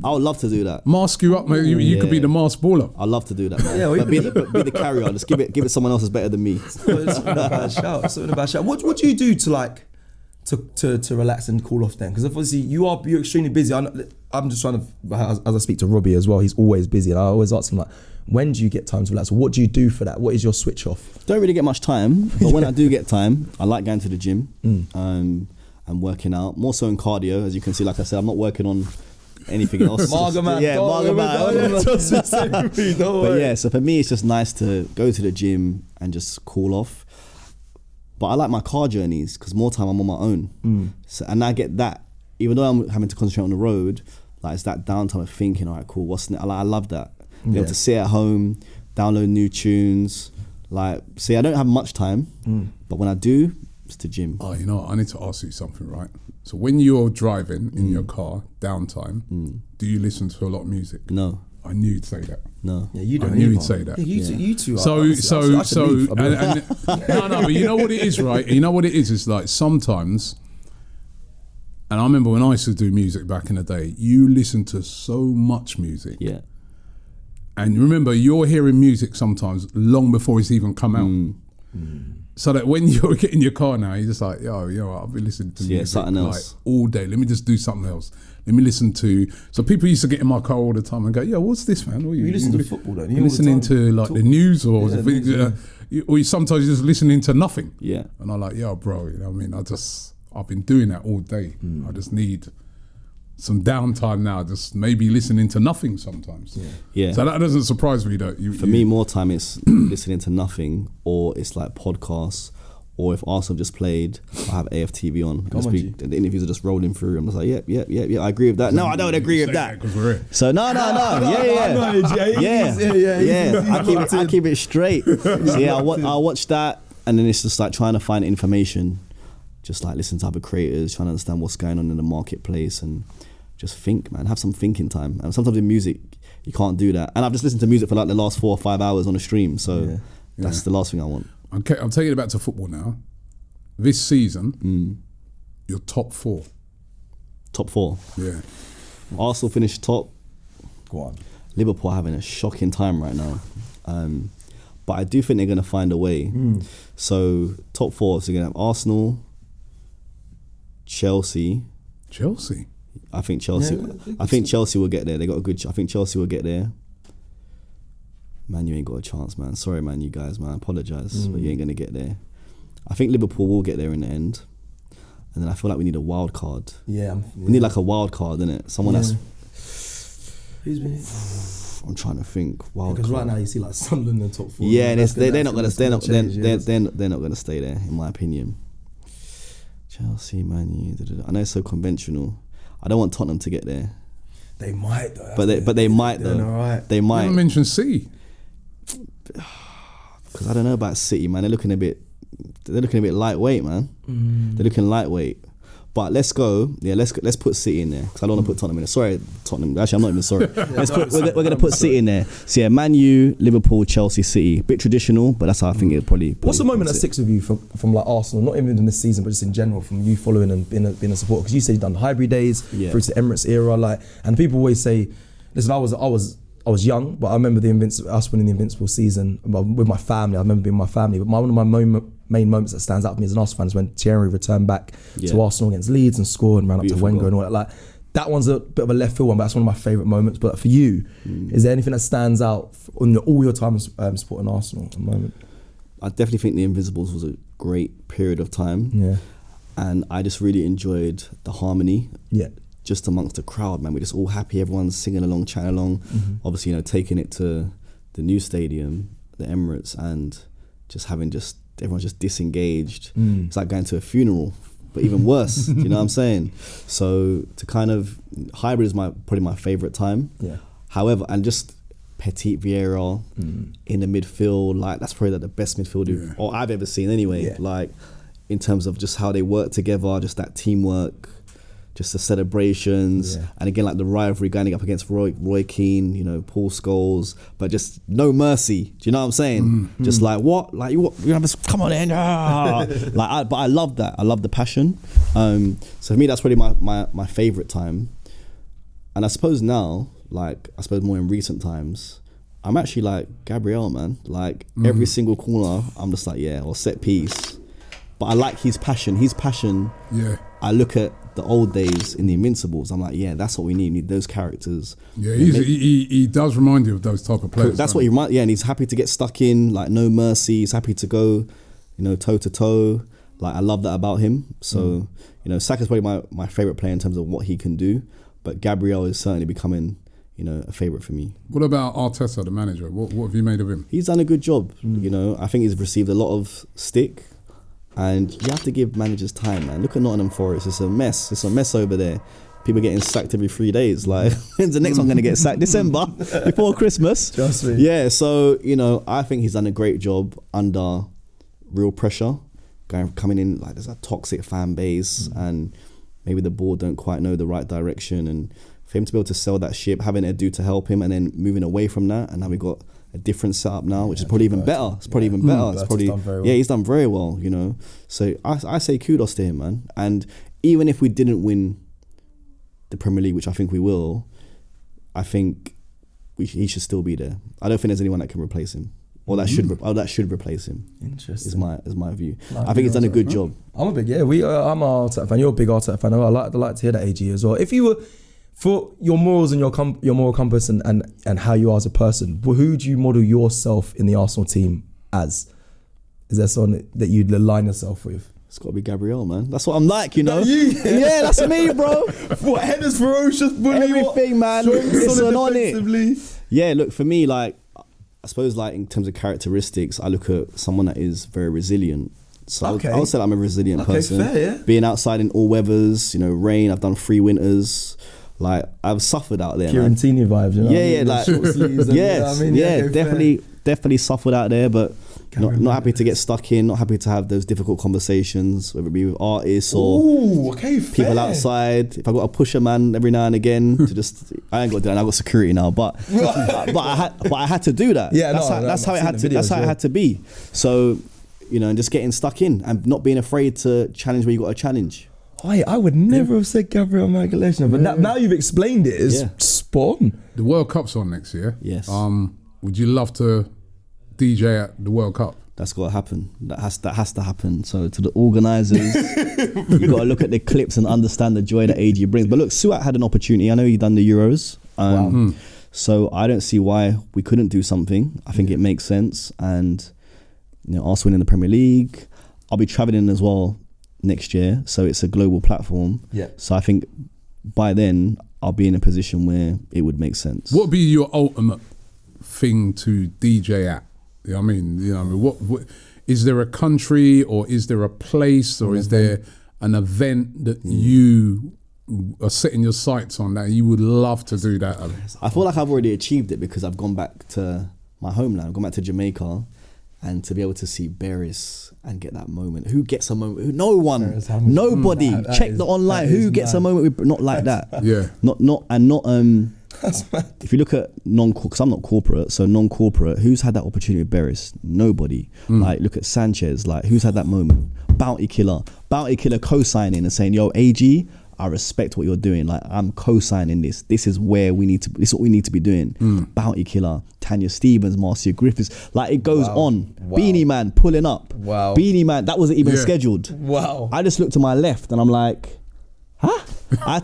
Speaker 2: I would love to do that.
Speaker 1: Mask you up, mate. You could be the masked baller.
Speaker 2: I'd love to do that, man. But be the carrier. Just give it someone else is better than me.
Speaker 3: It's not a bad shout. What do you do to relax and cool off then? Because obviously you're extremely busy. I'm just trying to, as I speak to Robbie as well, he's always busy, and I always ask him like, when do you get time to relax? What do you do for that? What is your switch off?
Speaker 2: Don't really get much time, but when I do get time, I like going to the gym and working out. More so in cardio, as you can see. Like I said, I'm not working on anything else.
Speaker 3: Margaman.
Speaker 2: But yeah, so for me, it's just nice to go to the gym and just cool off. But I like my car journeys because more time I'm on my own. So, and I get that, even though I'm having to concentrate on the road, like it's that downtime of thinking, all right, cool, what's next? I love that. Be able to sit at home, download new tunes. Like, see, I don't have much time, but when I do, it's the gym.
Speaker 1: Oh, you know what? I need to ask you something, right? So when you're driving in your car, downtime, do you listen to a lot of music?
Speaker 2: No.
Speaker 1: I knew you'd say that.
Speaker 2: No.
Speaker 3: Yeah, you don't.
Speaker 1: I knew you'd say that.
Speaker 3: Yeah, you two.
Speaker 1: But you know what it is, right? You know what it is? It's like sometimes, and I remember when I used to do music back in the day, you listen to so much music.
Speaker 2: Yeah.
Speaker 1: And remember, you're hearing music sometimes long before it's even come out. So that when you're getting your car now, you're just like, I've been listening to music
Speaker 2: something else.
Speaker 1: like all day. Let me just do something else. Let me listen to. So people used to get in my car all the time and go, what's this, man?
Speaker 3: You listen to football, don't you?
Speaker 1: You're listening to like the news or or sometimes you're just listening to nothing.
Speaker 2: Yeah.
Speaker 1: And I'm like, bro, you know what I mean? I've been doing that all day. I just need some downtime now, just maybe listening to nothing sometimes.
Speaker 2: Yeah.
Speaker 1: So that doesn't surprise me that
Speaker 2: For me, more time it's listening to nothing, or it's like podcasts, or if Arsenal just played, I have AFTV on. The interviews are just rolling through. I'm just like, yeah, I agree with that. No, I don't agree with that.
Speaker 1: Because we're here.
Speaker 2: So no. Yeah. I keep it straight. So yeah, I'll watch that, and then it's just like trying to find information, just like listen to other creators, trying to understand what's going on in the marketplace, and just think, man. Have some thinking time. And sometimes in music, you can't do that. And I've just listened to music for like the last 4 or 5 hours on a stream, so that's the last thing I want.
Speaker 1: Okay, I'm taking it back to football now. This season, you're top 4.
Speaker 2: Top 4.
Speaker 1: Yeah.
Speaker 2: Arsenal finished top.
Speaker 3: Go on.
Speaker 2: Liverpool are having a shocking time right now. But I do think they're going to find a way. So top 4, so you're going to have Arsenal, Chelsea. I think Chelsea. I think Chelsea will get there. They got a good. I think Chelsea will get there. Man, you ain't got a chance, man. Sorry, man, you guys, man. I apologise, but you ain't gonna get there. I think Liverpool will get there in the end, and then I feel like we need a wild card.
Speaker 3: We
Speaker 2: need like a wild card, innit? Someone that's.
Speaker 3: Who's been?
Speaker 2: I'm trying to think. Wild
Speaker 3: because
Speaker 2: card.
Speaker 3: right now you see like Sunderland in top 4.
Speaker 2: Yeah, they're not gonna stay there, in my opinion. Chelsea, Man U. I know it's so conventional. I don't want Tottenham to get there.
Speaker 3: They might though.
Speaker 2: But they might though.
Speaker 3: Right.
Speaker 2: They might.
Speaker 1: You haven't mentioned City.
Speaker 2: Because I don't know about City, man. They're looking a bit lightweight, man. They're looking lightweight. But let's go. Yeah, let's put City in there because I don't want to put Tottenham in there. Sorry, Tottenham. Actually, I'm not even sorry. We're going to put City in there. So yeah, Man U, Liverpool, Chelsea, City. Bit traditional, but that's how I think it probably.
Speaker 3: What's the moment that sticks with you from like Arsenal? Not even in this season, but just in general, from you following and being a supporter. Because you said you've done the hybrid days through to the Emirates era, like, and people always say, listen, I was young, but I remember us winning the Invincible season with my family. I remember being with my family, but one of my main moments that stands out for me as an Arsenal fan is when Thierry returned back to Arsenal against Leeds and scored and ran up to Wenger and all that. Like, that one's a bit of a left field one, but that's one of my favourite moments. But for you, is there anything that stands out on all your time supporting Arsenal at the moment?
Speaker 2: I definitely think the Invincibles was a great period of time.
Speaker 3: Yeah.
Speaker 2: And I just really enjoyed the harmony.
Speaker 3: Yeah.
Speaker 2: Just amongst the crowd, man. We're just all happy, everyone's singing along, chatting along. Obviously, taking it to the new stadium, the Emirates, and just having everyone's just disengaged. It's like going to a funeral, but even worse. You know what I'm saying? So to kind of hybrid is probably my favourite time.
Speaker 3: Yeah.
Speaker 2: However, and just Petit Vieira in the midfield, like that's probably like the best midfield or I've ever seen anyway.
Speaker 3: Yeah.
Speaker 2: Like in terms of just how they work together, just that teamwork. Just the celebrations, and again like the rivalry going up against Roy Keane, Paul Scholes, but just no mercy. Do you know what I'm saying? Just like what, like you have this. Come on in, but I love that. I love the passion. So for me, that's probably my favorite time. And I suppose now, more in recent times, I'm actually like Gabriel, man. Like every single corner, I'm just like or set piece. But I like his passion.
Speaker 1: Yeah.
Speaker 2: I look at the old days in the Invincibles. I'm like, that's what we need. We need those characters.
Speaker 1: Yeah, he does remind you of those type of players.
Speaker 2: That's what he reminds. Yeah, and he's happy to get stuck in, like no mercy. He's happy to go, toe to toe. Like I love that about him. So Saka's probably my favorite player in terms of what he can do. But Gabriel is certainly becoming a favorite for me.
Speaker 1: What about Arteta, the manager? What have you made of him?
Speaker 2: He's done a good job. I think he's received a lot of stick. And you have to give managers time, man. Look at Nottingham Forest. It's a mess. It's a mess over there. People getting sacked every 3 days. Like, when's the next one going to get sacked? December, before Christmas.
Speaker 3: Trust me.
Speaker 2: Yeah, so, I think he's done a great job under real pressure. Coming in, like, there's a toxic fan base and maybe the board don't quite know the right direction. And for him to be able to sell that ship, having Edu to help him and then moving away from that. And now we've got a different setup now, which is probably even better. It's probably even better. It's probably he's done very well, So I say kudos to him, man. And even if we didn't win the Premier League, which I think we will, I think he should still be there. I don't think there's anyone that can replace him. or that should replace him.
Speaker 3: Interesting.
Speaker 2: Is my view. I think he's done a good job.
Speaker 3: I'm a big I'm an Arteta fan. You're a big Arteta fan. I like to hear that, AG, as well. If you were for your morals and your moral compass and how you are as a person, who do you model yourself in the Arsenal team as? Is there someone that you'd align yourself with?
Speaker 2: It's got to be Gabriel, man. That's what I'm like, you know.
Speaker 3: Yeah,
Speaker 2: that's me, bro.
Speaker 3: What, headers, ferocious, bully,
Speaker 2: everything, man. It's on it. Yeah, look, for me, like, I suppose, like, in terms of characteristics, I look at someone that is very resilient. So I would say I'm a resilient person.
Speaker 3: Fair, yeah.
Speaker 2: Being outside in all weathers, you know, rain. I've done 3 winters. Like, I've suffered out there, man.
Speaker 3: Fiorentina vibes, you know?
Speaker 2: Yeah, like, yes, definitely suffered out there, but not happy to get stuck in, not happy to have those difficult conversations, whether it be with artists or people outside. If I got to push a man every now and again to just, I ain't got to do that. I got security now, but I had to do that.
Speaker 3: Yeah,
Speaker 2: that's how it had to be. So, you know, and just getting stuck in and not being afraid to challenge where you got to challenge.
Speaker 3: I would never have said Gabriel Magalhaes, but now you've explained it. It's spot on.
Speaker 1: The World Cup's on next year.
Speaker 2: Yes.
Speaker 1: Would you love to DJ at the World Cup?
Speaker 2: That's got to happen. That has to happen. So to the organisers, you got to look at the clips and understand the joy that AG brings. But look, Suat had an opportunity. I know he done the Euros. So I don't see why we couldn't do something. I think it makes sense. And, you know, Arsenal in the Premier League. I'll be travelling as well next year. So it's a global platform. Yeah. So I think by then I'll be in a position where it would make sense.
Speaker 1: What would be your ultimate thing to DJ at? You know what I mean? What is there a country or is there a place or is there an event that you are setting your sights on that you would love to do that?
Speaker 2: I feel like I've already achieved it because I've gone back to my homeland. I've gone back to Jamaica, and to be able to see Beres and get that moment. Who gets a moment? No one. Nobody. Check the online. Who gets a moment? Not like that.
Speaker 1: Yeah.
Speaker 2: Not.
Speaker 3: That's mad.
Speaker 2: If you look at because I'm not corporate, so non-corporate, who's had that opportunity with Beres? Nobody. Like, look at Sanchez, like, who's had that moment? Bounty Killer co-signing and saying, yo, AG, I respect what you're doing. Like, I'm co-signing this. This is where this is what we need to be doing. Bounty Killer, Tanya Stevens, Marcia Griffiths. Like, it goes on. Wow. Beanie Man pulling up.
Speaker 3: Wow.
Speaker 2: Beanie Man, that wasn't even scheduled.
Speaker 3: Wow.
Speaker 2: I just looked to my left and I'm like, huh? I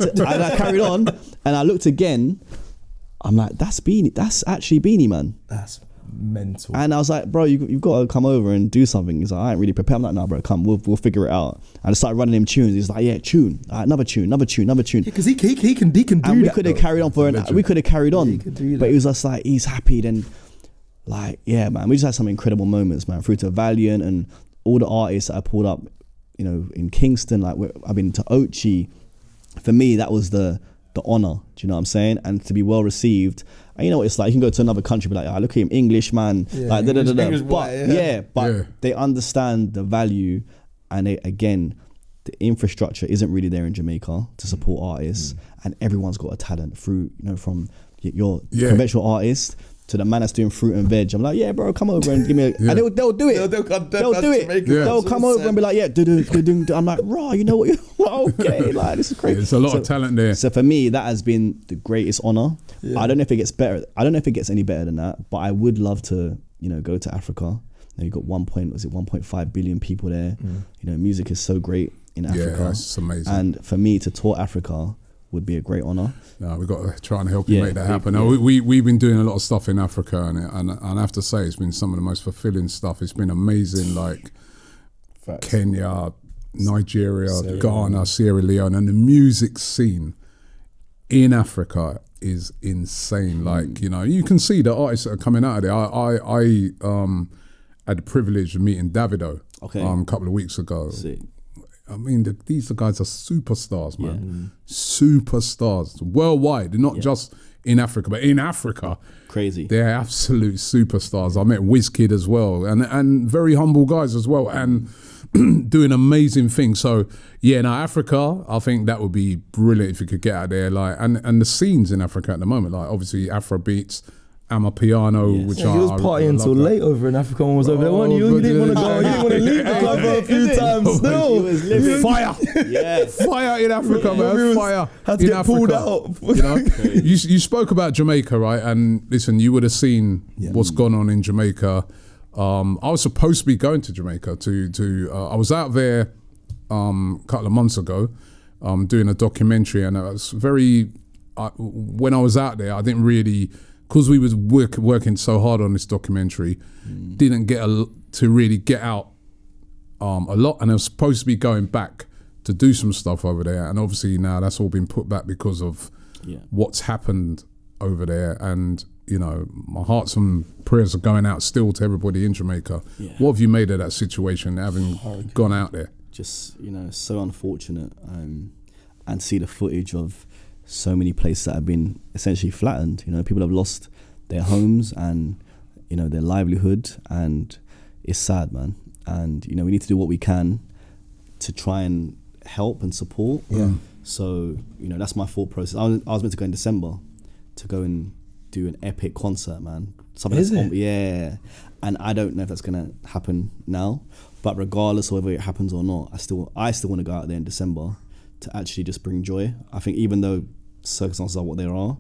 Speaker 2: carried on and I looked again. I'm like, that's actually Beanie Man.
Speaker 3: That's mental.
Speaker 2: And I was like, bro, you've got to come over and do something. He's like, I ain't really prepared. I'm like, nah, bro, come, we'll figure it out. And I started running him tunes. He's like, yeah, tune. All right, another tune. Yeah,
Speaker 3: because he can do that.
Speaker 2: And we could have carried on but he was just like, he's happy. Then, like, yeah, man, we just had some incredible moments, man. Through to Valiant and all the artists that I pulled up, you know, in Kingston. Like, I've been to Ochi. For me, that was the honour, do you know what I'm saying? And to be well received. And you know what it's like, you can go to another country and be like, look at him, English man, like but they understand the value, and again, the infrastructure isn't really there in Jamaica to support artists, and everyone's got a talent through, you know, from your conventional artist to the man that's doing fruit and veg. I'm like, yeah, bro, come over and give me and they'll do it. They'll do it. They'll come over and be like, yeah, I'm like, raw, you know what? Okay, like, this is crazy.
Speaker 1: There's a lot of talent there.
Speaker 2: So for me, that has been the greatest honor. I don't know if it gets better. I don't know if it gets any better than that, but I would love to, you know, go to Africa. Now you've got 1.5 billion people there. You know, music is so great in Africa.
Speaker 1: Yeah, that's amazing.
Speaker 2: And for me to tour Africa would be a great honor.
Speaker 1: No, we've got to try and help you make that happen. Now, we've been doing a lot of stuff in Africa, and I have to say, it's been some of the most fulfilling stuff. It's been amazing, like Kenya, Nigeria, Ghana, Sierra Leone, and the music scene in Africa is insane. Like, you know, you can see the artists that are coming out of there. I had the privilege of meeting Davido a couple of weeks ago.
Speaker 2: Sick.
Speaker 1: I mean, these guys are superstars, man. Superstars worldwide, not just in Africa, but in Africa.
Speaker 2: Crazy.
Speaker 1: They're absolute superstars. I met WizKid as well, and very humble guys as well, and doing amazing things. So Africa, I think that would be brilliant if you could get out there, like, and the scenes in Africa at the moment, like obviously Afro beats, Amapiano, which
Speaker 3: he was partying till late over in Africa and was over there. You didn't want to go, you didn't want to leave the club for a few times still.
Speaker 2: He was living.
Speaker 1: Fire. Fire in Africa, man. Fire
Speaker 3: had to
Speaker 1: in
Speaker 3: get
Speaker 1: Africa.
Speaker 3: pulled out.
Speaker 1: You know? you spoke about Jamaica, right? And listen, you would have seen what's gone on in Jamaica. I was supposed to be going to Jamaica I was out there a couple of months ago doing a documentary, and I was when I was out there, I didn't really, because we was working so hard on this documentary, didn't get to really get out a lot, and I was supposed to be going back to do some stuff over there, and obviously now that's all been put back because of what's happened over there. And you know, my hearts and prayers are going out still to everybody in Jamaica. What have you made of that situation, having gone out there?
Speaker 2: Just, you know, so unfortunate, and see the footage of so many places that have been essentially flattened. You know, people have lost their homes and, you know, their livelihood, and it's sad, man. And, you know, we need to do what we can to try and help and support. So, you know, that's my thought process. I was meant to go in December to go and do an epic concert, man. Yeah. And I don't know if that's gonna happen now, but regardless of whether it happens or not, I still want to go out there in December to actually just bring joy. I think even though circumstances are what they are,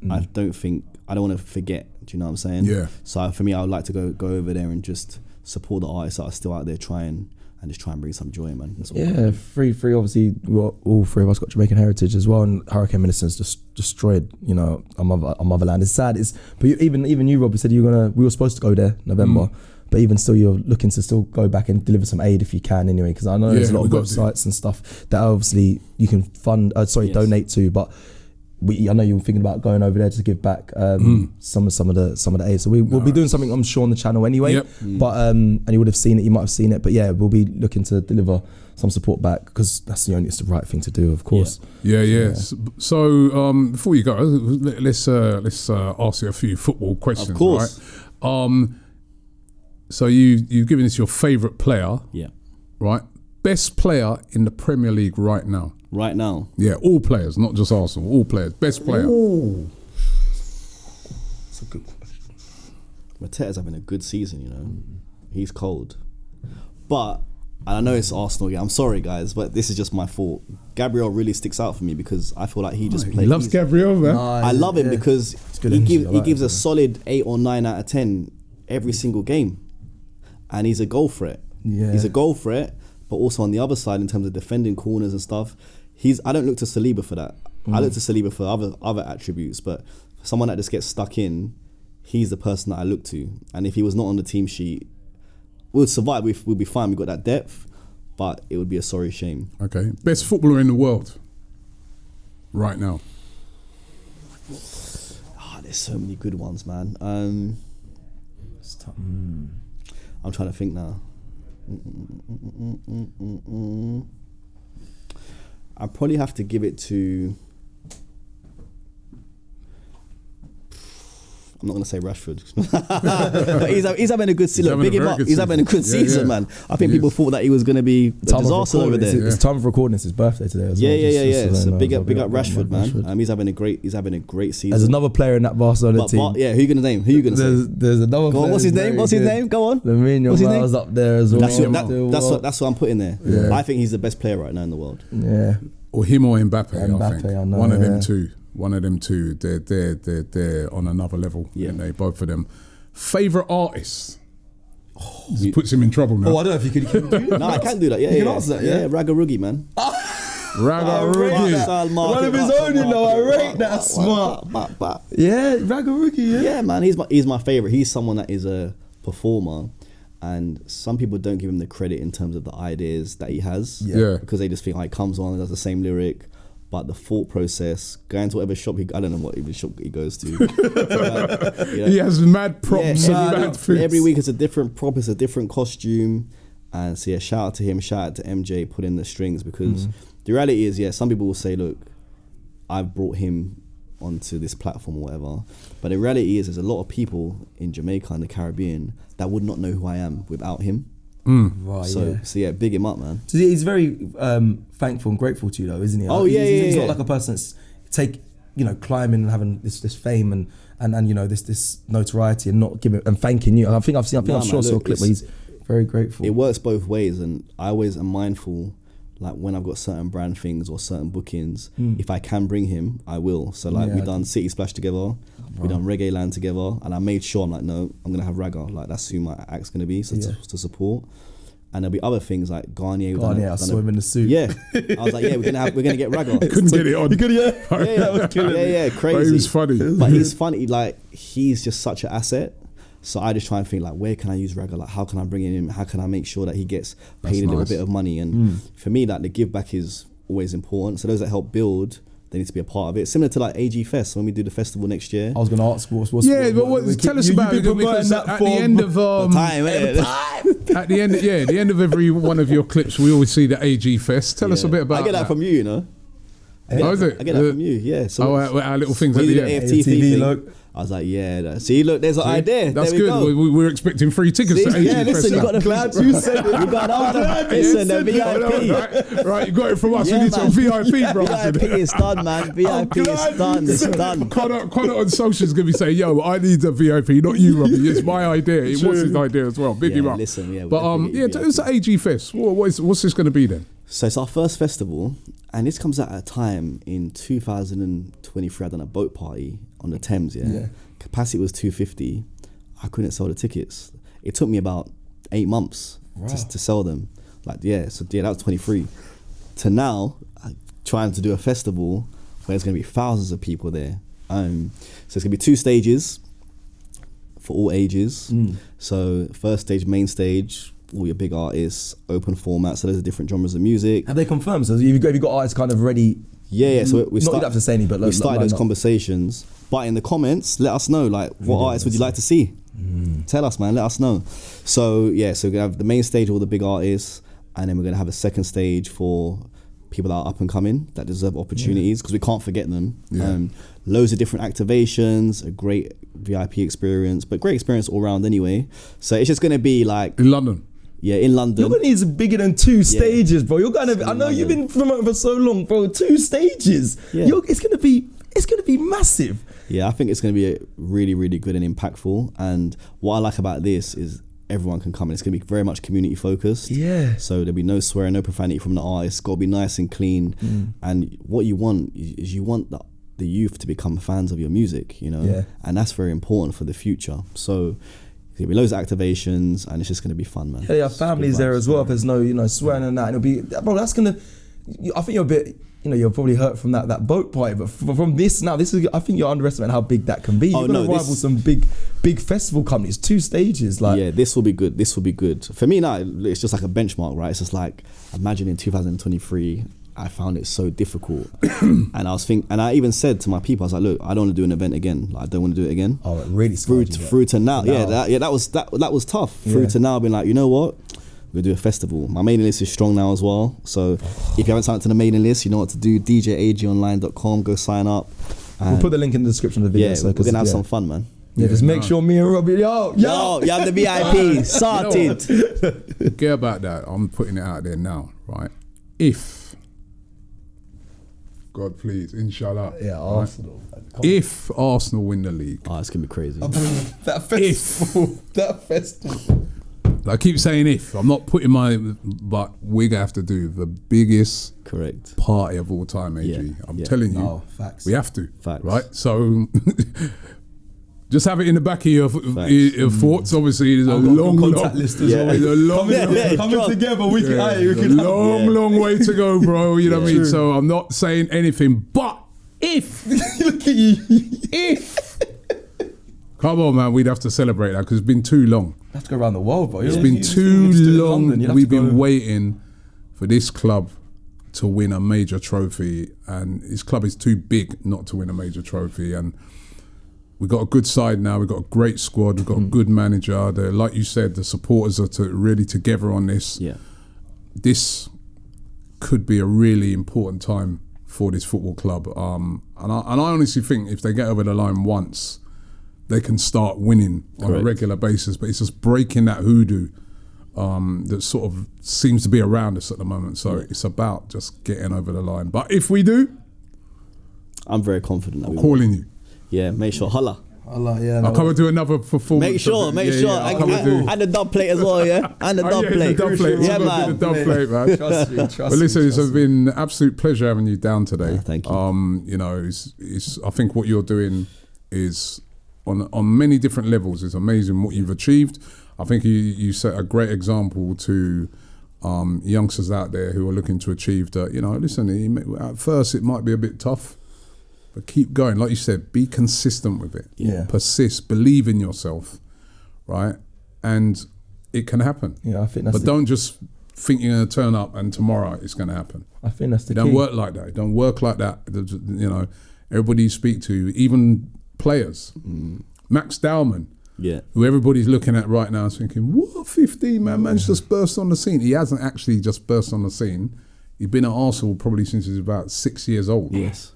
Speaker 2: I don't want to forget. Do you know what I'm saying?
Speaker 1: Yeah.
Speaker 2: So for me, I would like to go over there and just support the artists that are still out there trying and bring some joy, man. That's all.
Speaker 3: Yeah, free. Obviously, all three of us got Jamaican heritage as well, and Hurricane Ministers just destroyed, you know, our motherland. It's sad. But even you, Rob, said we were supposed to go there November, but even still, you're looking to still go back and deliver some aid if you can, anyway. Because I know there's a lot of websites and stuff that obviously you can donate to, but. I know you were thinking about going over there to give back some of the aid. So we'll be doing something, I'm sure, on the channel anyway. But and you would have seen it, you might have seen it. But yeah, we'll be looking to deliver some support back, because it's the right thing to do, of course.
Speaker 1: So before you go, let's ask you a few football questions.
Speaker 2: Of course.
Speaker 1: Right? So you've given us your favourite player.
Speaker 2: Yeah.
Speaker 1: Right. Best player in the Premier League right now.
Speaker 2: Right now?
Speaker 1: Yeah, all players, not just Arsenal. All players. Best player.
Speaker 2: Ooh. That's a good question. Mateta's having a good season, you know. He's cold. But, and I know it's Arsenal, I'm sorry guys, but this is just my fault. Gabriel really sticks out for me because I feel like he just plays.
Speaker 1: He loves Gabriel, man.
Speaker 2: I love him because he gives a solid 8 or 9 out of 10 every single game. And he's a goal threat.
Speaker 3: Yeah.
Speaker 2: He's a goal threat. But also on the other side, in terms of defending corners and stuff, I don't look to Saliba for that. I look to Saliba for other attributes, but for someone that just gets stuck in, he's the person that I look to. And if he was not on the team sheet, we'll survive. We'll be fine. We've got that depth, but it would be a sorry shame.
Speaker 1: Okay. Best footballer in the world right now?
Speaker 2: There's so many good ones, man. It's tough. I'm trying to think now. I probably have to give it to. I'm not going to say Rashford. But he's having a good season. Big him up. He's having a good season, man. I think people thought that he was going to be a disaster over there.
Speaker 3: It's time for recording. It's his birthday today as well.
Speaker 2: Yeah. So big up Rashford, man. He's having a great season.
Speaker 3: There's another player in that Barcelona team.
Speaker 2: Who you going to name? Who you going to say?
Speaker 3: There's another player.
Speaker 2: What's his name? Go on.
Speaker 3: What's his name? Up there as well.
Speaker 2: That's what I'm putting there. Yeah. I think he's the best player right now in the world.
Speaker 1: Yeah. Or him or Mbappe, I think.
Speaker 3: I know,
Speaker 1: One of them two. They're on another level. Yeah. They both of them. Favorite artists. This puts him in trouble now.
Speaker 3: I don't know if you can do that.
Speaker 2: No, I can do that. Yeah,
Speaker 3: you can answer that. Yeah,
Speaker 2: Ragga man.
Speaker 1: Ragga.
Speaker 3: One of his own, you know. I rate that smart. Yeah, Ragga.
Speaker 2: Yeah, man. He's my favorite. He's someone that is a performer. And some people don't give him the credit in terms of the ideas that he has.
Speaker 1: Yeah.
Speaker 2: Because they just think he comes on and does the same lyric. But the thought process, going to whatever shop I don't know what even shop he goes to. But,
Speaker 1: he has mad props and mad things.
Speaker 2: Every week it's a different prop, it's a different costume. And so shout out to him, shout out to MJ putting the strings, because the reality is, some people will say, look, I've brought him onto this platform or whatever. But the reality is there's a lot of people in Jamaica and the Caribbean that would not know who I am without him.
Speaker 3: Right,
Speaker 2: so big him up, man.
Speaker 3: So he's very thankful and grateful to you, though, isn't he? He's not like a person that's climbing and having this fame and you know this notoriety and not giving and thanking you. I'm sure I saw a clip where he's very grateful.
Speaker 2: It works both ways, and I always am mindful. like when I've got certain brand things or certain bookings, if I can bring him, I will. So like we've done City Splash together, we've done Reggae Land together, and I made sure I'm like, no, I'm gonna have Ragga. Like that's who my act's gonna be, so to support. And there'll be other things like Garnier.
Speaker 3: I saw him in the suit.
Speaker 2: Yeah, I was like, yeah, we're gonna get Ragga.
Speaker 1: Couldn't get it on.
Speaker 3: You could, yeah.
Speaker 2: Crazy.
Speaker 1: But he was funny.
Speaker 2: But he's funny. Like he's just such an asset. So I just try and think like, where can I use Ragga? Like, how can I bring him in? How can I make sure that he gets paid a little bit of money? And for me, like the give back is always important. So those that help build, they need to be a part of it. Similar to like AG Fest when we do the festival next year.
Speaker 3: I was going to ask what's
Speaker 1: tell us about it, because at the end of at the end of every one of your clips, we always see the AG Fest. Tell us a bit about.
Speaker 2: I get that from you, you know. I get that from you, yeah. So
Speaker 1: our little things at the end.
Speaker 2: AFTV thing. Look. I was like, yeah. See, look, there's an idea.
Speaker 1: That's good. We're expecting free tickets to AG Fest.
Speaker 2: Listen, you got the glad you said it. You got the VIP.
Speaker 1: Right, you got it from us. We need some VIP, bro.
Speaker 2: VIP is done, man. VIP is done. It's done.
Speaker 1: Connor on social is going to be saying, yo, I need a VIP, not you, Robbie. It's my idea. It was his idea as well. Big him up.
Speaker 2: Listen, yeah.
Speaker 1: But it's an AG Fest. What's this going to be then?
Speaker 2: So it's our first festival, and this comes at a time in 2023. I done a boat party on the Thames. Yeah. Capacity was 250. I couldn't sell the tickets. It took me about 8 months to sell them. That was 23. To now, trying to do a festival where there's going to be thousands of people there. So it's going to be 2 stages for all ages. So first stage, main stage, all your big artists, open format. So there's a different genres of music.
Speaker 3: Have they confirmed? So have you got artists kind of ready?
Speaker 2: Yeah. So we
Speaker 3: not have to say any, but
Speaker 2: we started those conversations. But in the comments, let us know like what artists would you like to see? Tell us, man. Let us know. So yeah, so we're gonna have the main stage, all the big artists, and then we're gonna have a second stage for people that are up and coming that deserve opportunities because we can't forget them. Loads of different activations, a great VIP experience, but great experience all around anyway. So it's just gonna be like
Speaker 1: in London.
Speaker 2: Yeah, in London.
Speaker 3: You're gonna need bigger than 2 stages, bro. You're gonna. I know you've been promoting for so long, bro. 2 stages. Yeah. It's gonna be massive.
Speaker 2: Yeah, I think it's gonna be really, really good and impactful. And what I like about this is everyone can come in. It's gonna be very much community focused.
Speaker 3: Yeah.
Speaker 2: So there'll be no swearing, no profanity from the artists. It's gotta be nice and clean. And what you want is you want the youth to become fans of your music, you know.
Speaker 3: Yeah.
Speaker 2: And that's very important for the future. So there'll be loads of activations, and it's just gonna be fun, man.
Speaker 3: Yeah, families there as well. If there's no swearing and that, and it'll be, bro. That's gonna. I think you're a bit. You're probably hurt from that boat party, but from this now, I think you're underestimating how big that can be. You're gonna rival some big festival companies. 2 stages, like.
Speaker 2: Yeah, this will be good. This will be good. For me now, it's just like a benchmark, right? It's just like, imagine in 2023, I found it so difficult, and I even said to my people, I was like, look, I don't want to do an event again. Like, I don't want to do it again.
Speaker 3: Oh, it really
Speaker 2: through to now. That was tough. Through to now, being like, you know what? We'll do a festival. My mailing list is strong now as well. So if you haven't signed up to the mailing list, you know what to do. DJAGonline.com. Go sign up.
Speaker 3: We'll put the link in the description of the video.
Speaker 2: Yeah, we're gonna have some fun, man.
Speaker 3: Yeah, just make sure me and Robbie, yo,
Speaker 2: you have the VIP. Sorted.
Speaker 1: Forget about that. I'm putting it out there now, right? If God please, inshallah.
Speaker 3: Yeah, Arsenal.
Speaker 1: If Arsenal win the league,
Speaker 2: it's gonna be crazy.
Speaker 3: That festival.
Speaker 1: I keep saying if. I'm not putting but we're gonna have to do the biggest party of all time, AG. I'm telling you,
Speaker 3: facts.
Speaker 1: We have to,
Speaker 2: facts.
Speaker 1: Right? So just have it in the back of your thoughts. Obviously, there's a long
Speaker 3: contact list as well.
Speaker 1: There's a long,
Speaker 3: coming together. We can
Speaker 1: long way to go, bro. You know what I mean? So I'm not saying anything, but if
Speaker 3: look at you,
Speaker 1: if come on, man, we'd have to celebrate that because it's been too long.
Speaker 3: You have to go around the world, bro.
Speaker 1: It's been too long. We've been waiting for this club to win a major trophy, and this club is too big not to win a major trophy. And we've got a good side now. We've got a great squad. We've got a good manager. Like you said, the supporters are really together on this.
Speaker 2: Yeah,
Speaker 1: this could be a really important time for this football club. And I honestly think if they get over the line once, they can start winning on a regular basis. But it's just breaking that hoodoo that sort of seems to be around us at the moment. So it's about just getting over the line. But if we do,
Speaker 2: I'm very confident.
Speaker 1: I'm calling you.
Speaker 2: Yeah, make sure holla.
Speaker 1: I'll come and do another performance.
Speaker 2: Make sure.
Speaker 1: I'll come and do.
Speaker 2: And the dub plate as well, yeah? And the dub plate.
Speaker 1: The dub plate.
Speaker 2: Yeah,
Speaker 1: man. The dub plate, man.
Speaker 3: Trust me.
Speaker 1: But listen, it's been an absolute pleasure having you down today.
Speaker 2: Thank you.
Speaker 1: You know, it's I think what you're doing is on many different levels. It's amazing what you've achieved. I think you set a great example to youngsters out there who are looking to achieve that. You know, listen, at first it might be a bit tough, but keep going. Like you said, be consistent with it.
Speaker 3: Yeah.
Speaker 1: Persist, believe in yourself, right? And it can happen.
Speaker 3: Yeah, I think that's.
Speaker 1: But don't just think you're going to turn up and tomorrow it's going to happen.
Speaker 3: I think that's the key.
Speaker 1: Don't work like that. Don't work like that. You know, everybody you speak to, even players. Max Dowman, who everybody's looking at right now is thinking, what, 15, man? Man's just burst on the scene. He hasn't actually just burst on the scene. He's been at Arsenal probably since he was about 6 years old.
Speaker 2: Yes.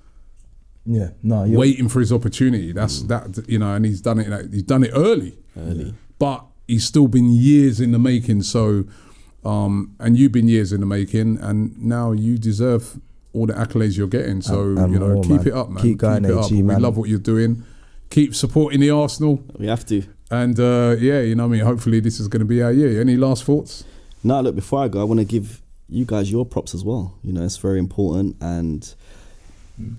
Speaker 3: Yeah, no,
Speaker 1: waiting for his opportunity. That's that, you know, and he's done it. He's done it early, but he's still been years in the making. So, and you've been years in the making, and now you deserve all the accolades you're getting. So
Speaker 3: and
Speaker 1: you know,
Speaker 3: more,
Speaker 1: keep
Speaker 3: man.
Speaker 1: it up, man.
Speaker 3: Keep going,
Speaker 1: keep it up.
Speaker 3: AG, man.
Speaker 1: We love what you're doing. Keep supporting the Arsenal.
Speaker 2: We have to.
Speaker 1: And yeah, you know what I mean. Hopefully, this is going to be our year. Any last thoughts?
Speaker 2: No, look. Before I go, I want to give you guys your props as well. You know, it's very important, and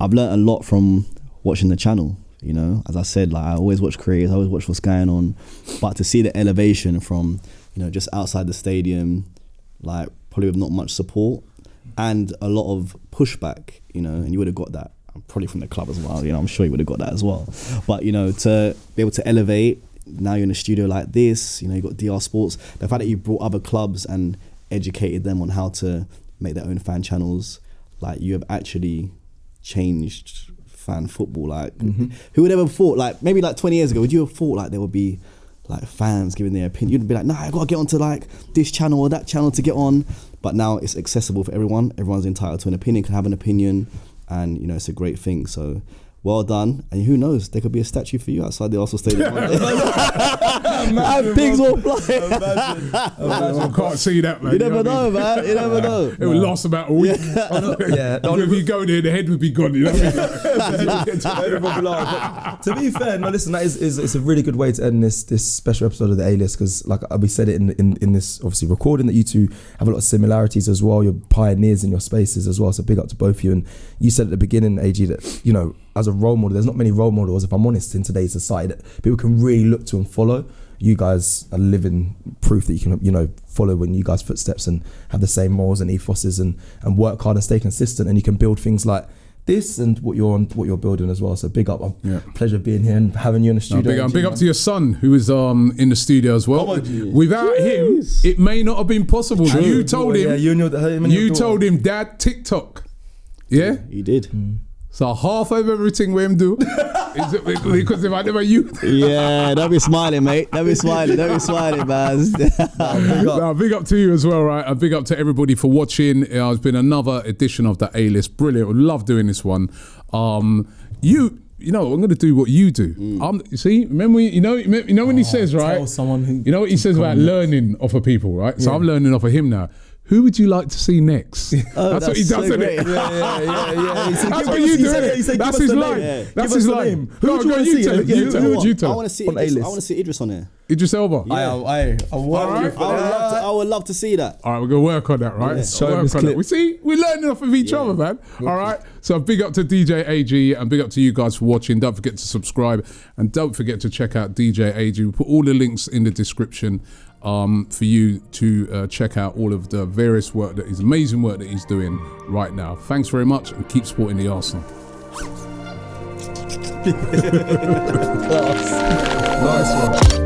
Speaker 2: I've learned a lot from watching the channel. You know, as I said, like I always watch creators, I always watch what's going on, but to see the elevation from, you know, just outside the stadium, like probably with not much support and a lot of pushback, you know, and you would have got that probably from the club as well. You know, I'm sure you would have got that as well. But you know, to be able to elevate, now you're in a studio like this. You know, you got DR Sports. The fact that you brought other clubs and educated them on how to make their own fan channels, like you have actually changed fan football. Like who would ever thought, like maybe like 20 years ago, would you have thought like there would be like fans giving their opinion? You'd be like, nah, I gotta get onto like this channel or that channel to get on. But now it's accessible for everyone. Everyone's entitled to an opinion, can have an opinion, and you know, it's a great thing. So well done, and who knows, there could be a statue for you outside the Arsenal Stadium. Pigs will fly.
Speaker 1: I can't see that, man.
Speaker 2: You never know, man. You never know.
Speaker 1: It would last about a week. If you go there, the head would be gone. You know what I mean?
Speaker 3: To be fair, no, listen, that is it's a really good way to end this special episode of the A-List, because like we said it in this obviously recording, that you two have a lot of similarities as well. You're pioneers in your spaces as well. So big up to both of you. And you said at the beginning, AG, that you know, as a role model, there's not many role models, if I'm honest, in today's society that people can really look to and follow. You guys are living proof that you can, you know, follow in you guys' footsteps and have the same morals and ethoses and work hard and stay consistent, and you can build things like this and what you're building as well. So big up. Pleasure being here and having you in the studio.
Speaker 1: Big up to your son, who is in the studio as well. Without him, it may not have been possible.
Speaker 3: True.
Speaker 1: You told him. You told him, Dad, TikTok. Yeah,
Speaker 2: you did.
Speaker 1: So half of everything we do is because if I never you.
Speaker 2: Yeah, don't be smiling, mate. Don't be smiling, man.
Speaker 1: Big up to you as well, right? And big up to everybody for watching. It's been another edition of the A-List. Brilliant. Love doing this one. You know, I'm going to do what you do. You see, remember, you know when he says, right?
Speaker 3: Tell someone who.
Speaker 1: You know what he says about learning off of people, right? So I'm learning off of him now. Who would you like to see next? That's what he does, isn't it?
Speaker 3: Yeah.
Speaker 1: That's what you do, isn't it? That's his line. That's his line. Who would you tell? You tell.
Speaker 2: I want to see Idris on there.
Speaker 1: Idris Elba.
Speaker 2: I would love to see that.
Speaker 1: All right, we're gonna work on that, right? We're learning off of each other, man. All right. So big up to DJ AG and big up to you guys for watching. Don't forget to subscribe and don't forget to check out DJ AG. We'll put all the links in the description for you to check out all of the various amazing work that he's doing right now. Thanks very much and keep supporting the Arsenal.
Speaker 3: Nice one.